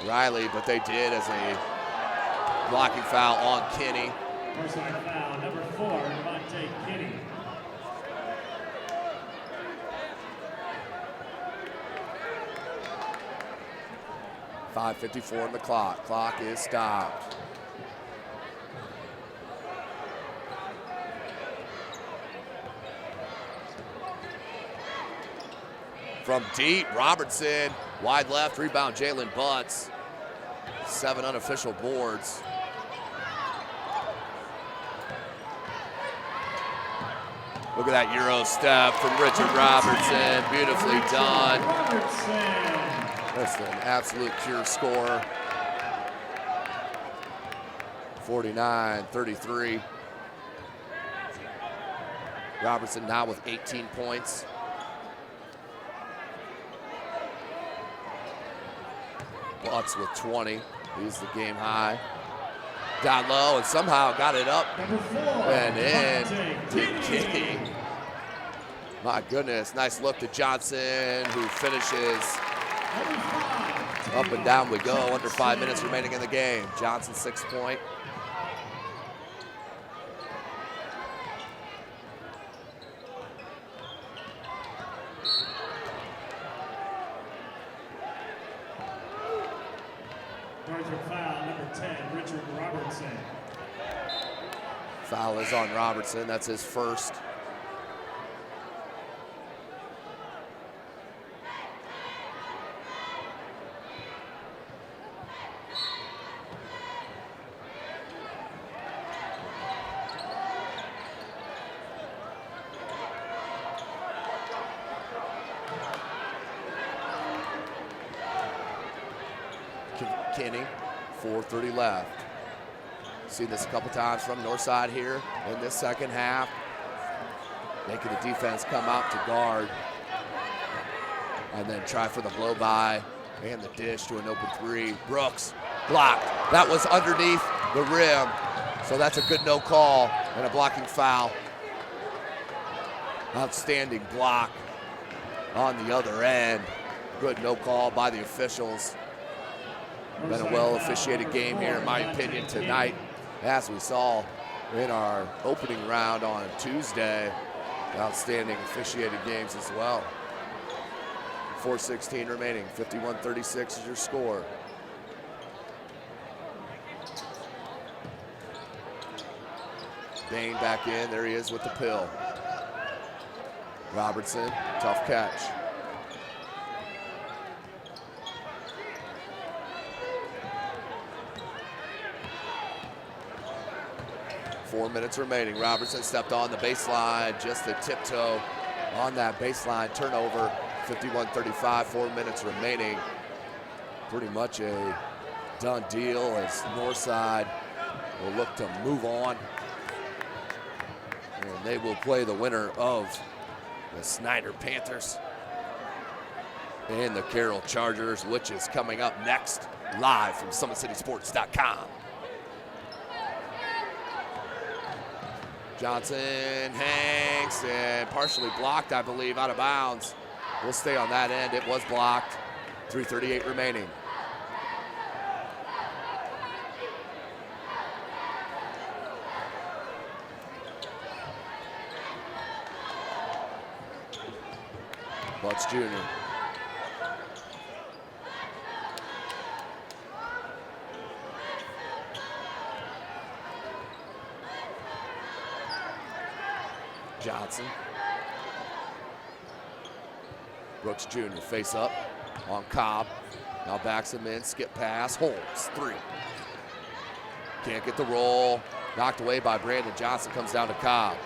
Riley, but they did as a blocking foul on Kinney. Personal foul, number 4, Devontae Kinney. .554 on the clock. Clock is stopped. From deep, Robertson, wide left, rebound Jalen Butts. 7 unofficial boards. Look at that Euro step from Richard Robertson. Beautifully done. That's an absolute pure score. 49-33. Robertson now with 18 points. Butts with 20. He's the game high. Down low and somehow got it up and in to Kinney. My goodness, nice look to Johnson, who finishes. Up and down we go, under 5 minutes remaining in the game. Johnson 6 point. Foul, number 10, Richard Robertson. Foul is on Robertson, that's his first. Kinney, 4:30 left. Seen this a couple times from Northside here in this second half. Making the defense come out to guard. And then try for the blow by and the dish to an open 3. Brooks blocked. That was underneath the rim. So that's a good no call and a blocking foul Outstanding block on the other end. Good no call by the officials. Been a well officiated game here, in my opinion, tonight, as we saw in our opening round on Tuesday. Outstanding officiated games as well. 4:16 remaining, 51-36 is your score. Bain back in, there he is with the pill. Robertson, tough catch. Four minutes remaining. Robertson stepped on the baseline, just a tiptoe on that baseline turnover. 51-35, 4 minutes remaining. Pretty much a done deal as Northside will look to move on. And they will play the winner of the Snyder Panthers and the Carroll Chargers, which is coming up next, live from SummitCitySports.com. Johnson hangs and partially blocked, I believe, out of bounds. We'll stay on that end. It was blocked. 3:38 remaining. Butts Jr. Johnson. Brooks Jr. face up on Cobb. Now backs him in, skip pass, Holmes, 3. Can't get the roll. Knocked away by Brandon Johnson, comes down to Cobb.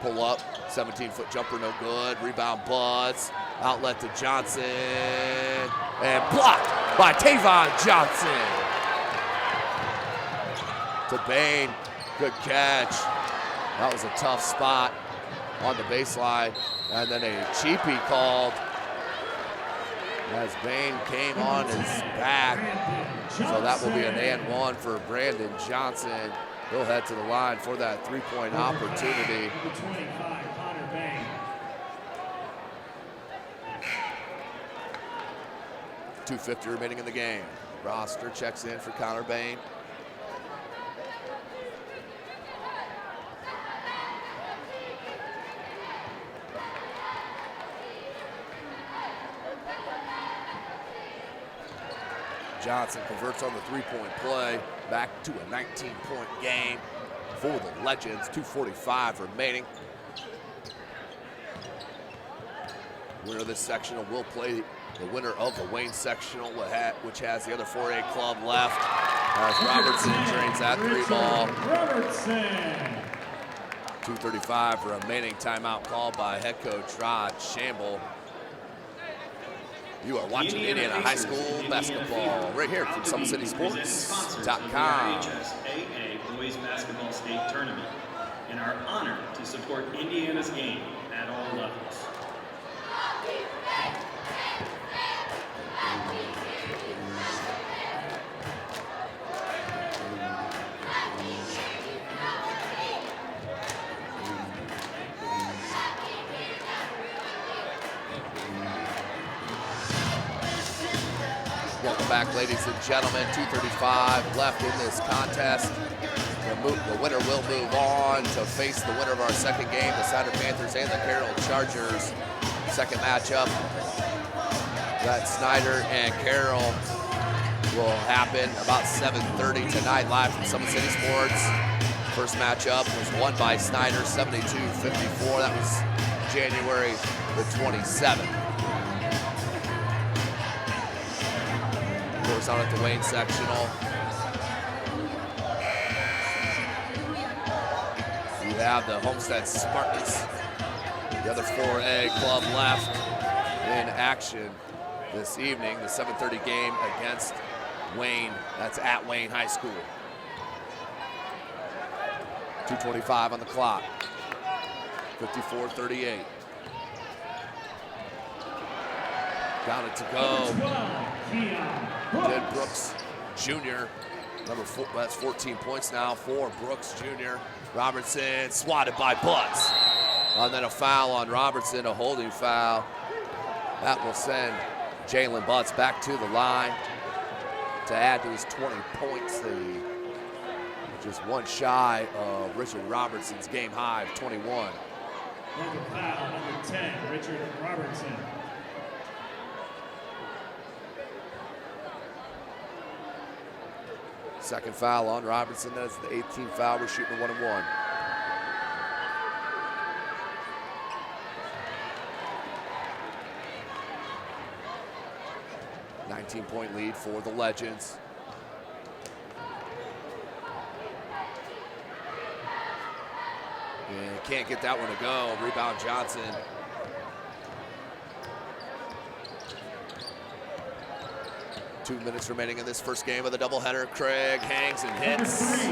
Pull up, 17-foot jumper, no good. Rebound Butts, outlet to Johnson, and blocked by Tavon Johnson. To Bain, good catch. That was a tough spot on the baseline, and then a cheapie called as Bain came on his back. So that will be an and one for Brandon Johnson. He'll head to the line for that three-point opportunity. 2:50 remaining in the game. Roster checks in for Connor Bain. Johnson converts on the three-point play, back to a 19-point game for the Legends. 2:45 remaining. Winner of this sectional will play the winner of the Wayne sectional, which has the other 4A club left, as Robertson drains that three ball. 2:35 remaining. Timeout called by head coach Rod Shamble. You are watching Indiana High School basketball right here from SummitCitySports.com. IHSAA Boys Basketball State Tournament, and are honored to support Indiana's game at all levels. Welcome back, ladies and gentlemen. 2:35 left in this contest. The winner will move on to face the winner of our second game, the Snyder Panthers and the Carroll Chargers. Second matchup, that Snyder and Carroll, will happen about 7:30 tonight, live from Summit City Sports. First matchup was won by Snyder, 72-54. That was January the 27th. Of course, out at the Wayne sectional, you have the Homestead Spartans, the other 4A club left in action this evening. The 7:30 game against Wayne, that's at Wayne High School. 2:25 on the clock, 54-38. Got it to go. Did Brooks Jr. Number 4, that's 14 points now for Brooks Jr. Robertson swatted by Butts. And then a foul on Robertson, a holding foul. That will send Jalen Butts back to the line to add to his 20 points. Just one shy of Richard Robertson's game high of 21. Another foul, number 10, Richard Robertson. Second foul on Robertson. That's the 18th foul. We're shooting 1-1. Point lead for the Legends. And can't get that one to go. Rebound Johnson. Two minutes remaining in this first game of the doubleheader. Craig hangs and hits.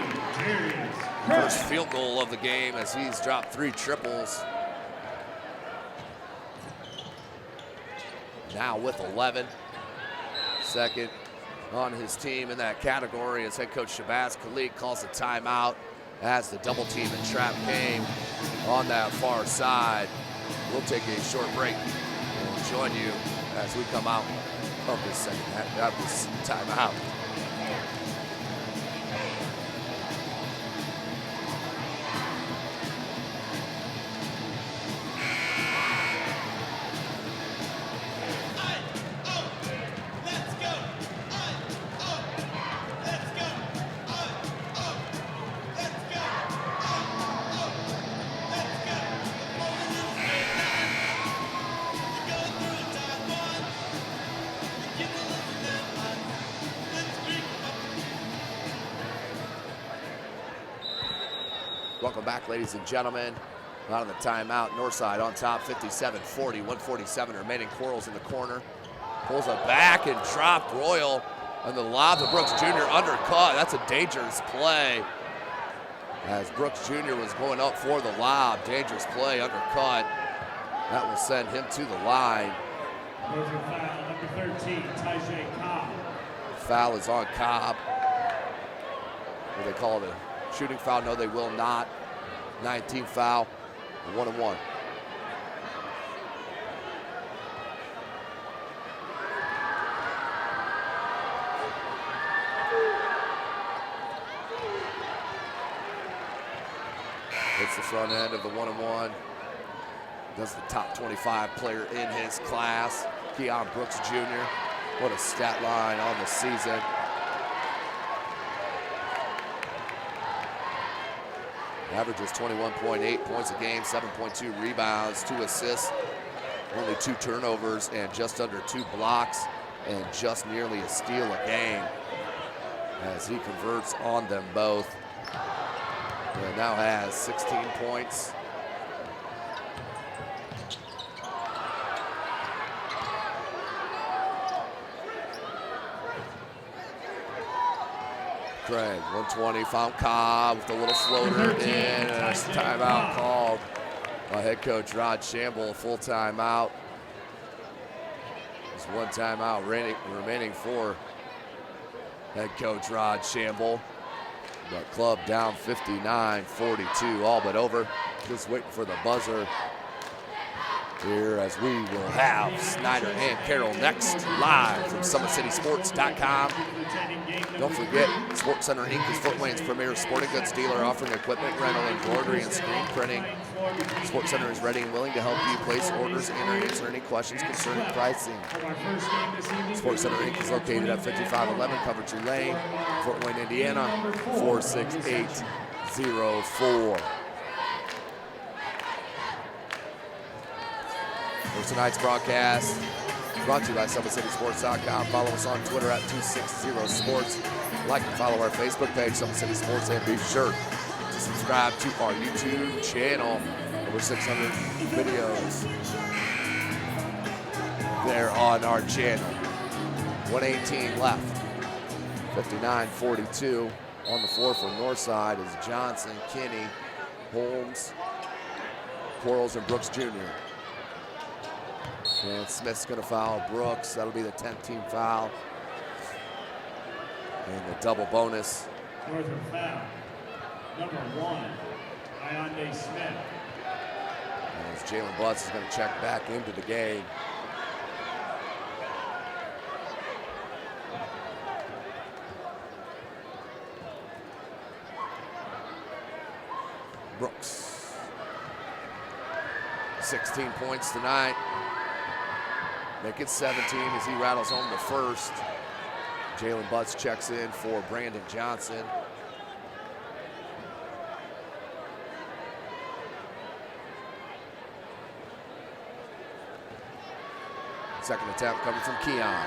First field goal of the game as he's dropped 3 triples. Now with 11. Second on his team in that category as head coach Shabazz Khalid calls a timeout as the double team and trap came on that far side. We'll take a short break and join you as we come out of this second half, of this timeout. Welcome back, ladies and gentlemen. Out of the timeout, Northside on top, 57-40, 147 remaining. Quarles in the corner, pulls it back and dropped Royal, and the lob to Brooks Jr. undercut. That's a dangerous play. As Brooks Jr. was going up for the lob, dangerous play, undercut. That will send him to the line. Foul, number 13, Tajay Cobb. Foul is on Cobb. Will they call it a shooting foul? No, they will not. 19th foul, 1-1. It's the front end of the 1-1. That's the top 25 player in his class, Keon Brooks Jr. What a stat line on the season. Averages 21.8 points a game, 7.2 rebounds, 2 assists, only 2 turnovers, and just under 2 blocks, and just nearly a steal a game as he converts on them both. And now has 16 points. Craig, 120, found Cobb with a little floater in, and a timeout called by head coach Rod Shamble, a full timeout. There's one timeout remaining for head coach Rod Shamble. But club down 59-42, all but over. Just waiting for the buzzer here as we will have Snyder and Carroll next live from SummitCitySports.com. Don't forget, Sports Center Inc. is Fort Wayne's premier sporting goods dealer, offering equipment, rental, embroidery, and screen printing. Sports Center is ready and willing to help you place orders and answer any questions concerning pricing. Sports Center Inc. is located at 5511 Coventry Lane, Fort Wayne, Indiana, 46804. For tonight's broadcast, brought to you by SummitCitySports.com. Follow us on Twitter at 260sports. Like and follow our Facebook page, Summit City Sports, and be sure to subscribe to our YouTube channel. Over 600 videos there on our channel. 118 left. 59-42 on the floor for Northside is Johnson, Kinney, Holmes, Quarles, and Brooks Jr. And Smith's gonna foul Brooks. That'll be the 10th team foul. And the double bonus. Northrop foul. Number 1, Iande Smith. As Jalen Butts is going to check back into the game. Brooks. 16 points tonight. Make it 17 as he rattles home the first. Jalen Butts checks in for Brandon Johnson. Second attempt coming from Keon.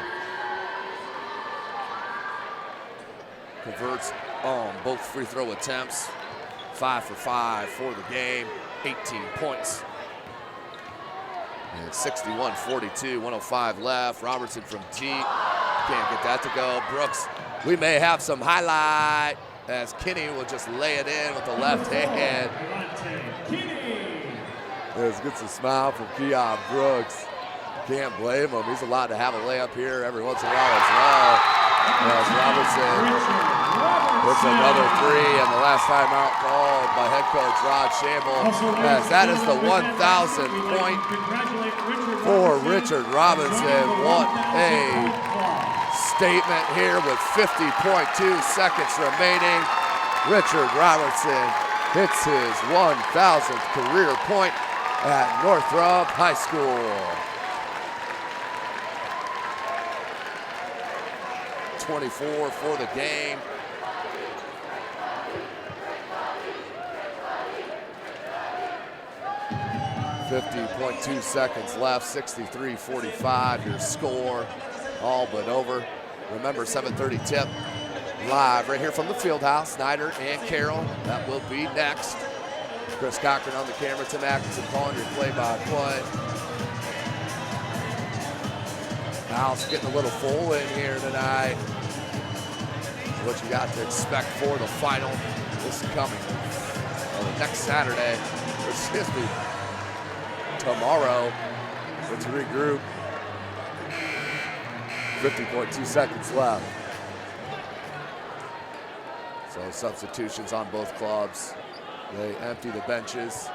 Converts on both free throw attempts. 5 for 5 for the game. 18 points. And 61-42, 105 left. Robertson from deep. Can't get that to go. Brooks, we may have some highlight as Kinney will just lay it in with the left hand. There's gets a smile from Keon Brooks. Can't blame him. He's allowed to have a layup here every once in a while as well. As Robertson hits another three, and the last timeout called by head coach Rod Shamble. As that is the 1,000th point for Richard Robinson. What a statement here with 50.2 seconds remaining. Richard Robinson hits his 1,000th career point at Northrop High School. 24 for the game. .2 seconds left, 63-45 your score, all but over. Remember, 7:30 tip live right here from the field house. Snyder and Carroll, that will be next. Chris Cochran on the camera, Tim Atkinson calling your play-by-play. House getting a little full in here tonight. What you got to expect for the final this coming next Saturday, excuse me, tomorrow. Let's regroup. 50.2 seconds left. So substitutions on both clubs. They empty the benches.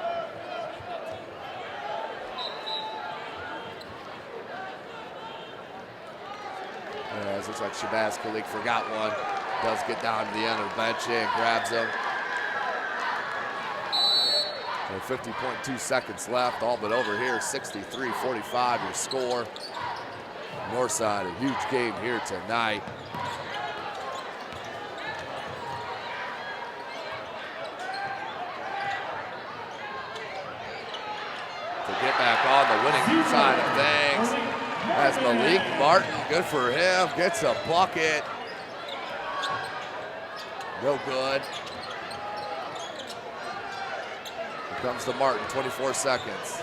It looks like Shabazz Khalid forgot one. Does get down to the end of the bench and grabs him. So 50.2 seconds left, all but over here. 63-45 your score. Northside, a huge game here tonight. To get back on the winning side of things. As Malik Martin, good for him, gets a bucket. No good. Here comes to Martin, 24 seconds.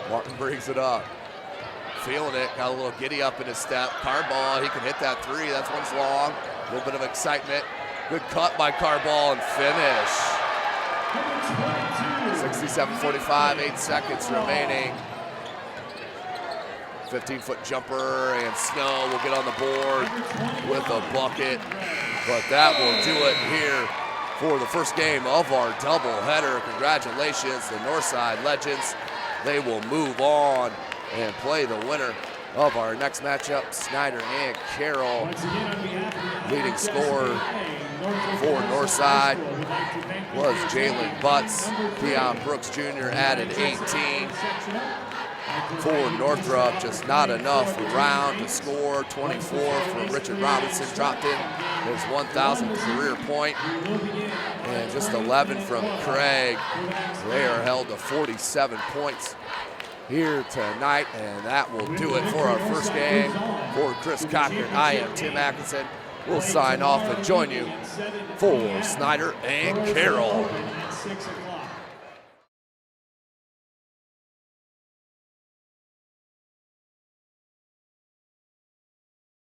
Martin brings it up. Feeling it, got a little giddy up in his step. Carball, he can hit that three, that's one's long. A little bit of excitement. Good cut by Carball and finish. 67-45, 8 seconds remaining. 15-foot jumper, and Snow will get on the board with a bucket. But that will do it here for the first game of our doubleheader. Congratulations, the Northside Legends. They will move on and play the winner of our next matchup, Snyder and Carroll. Leading scorer for Northside was Jalen Butts. Keon Brooks Jr. added 18. For Northrop, just not enough around to score. 24 for Richard Robinson, dropped in his 1,000th career point. And just 11 from Craig. They are held to 47 points here tonight, and that will do it for our first game. For Chris Cochran, I am Tim Atkinson. We'll sign off and join you for Snyder and Carroll.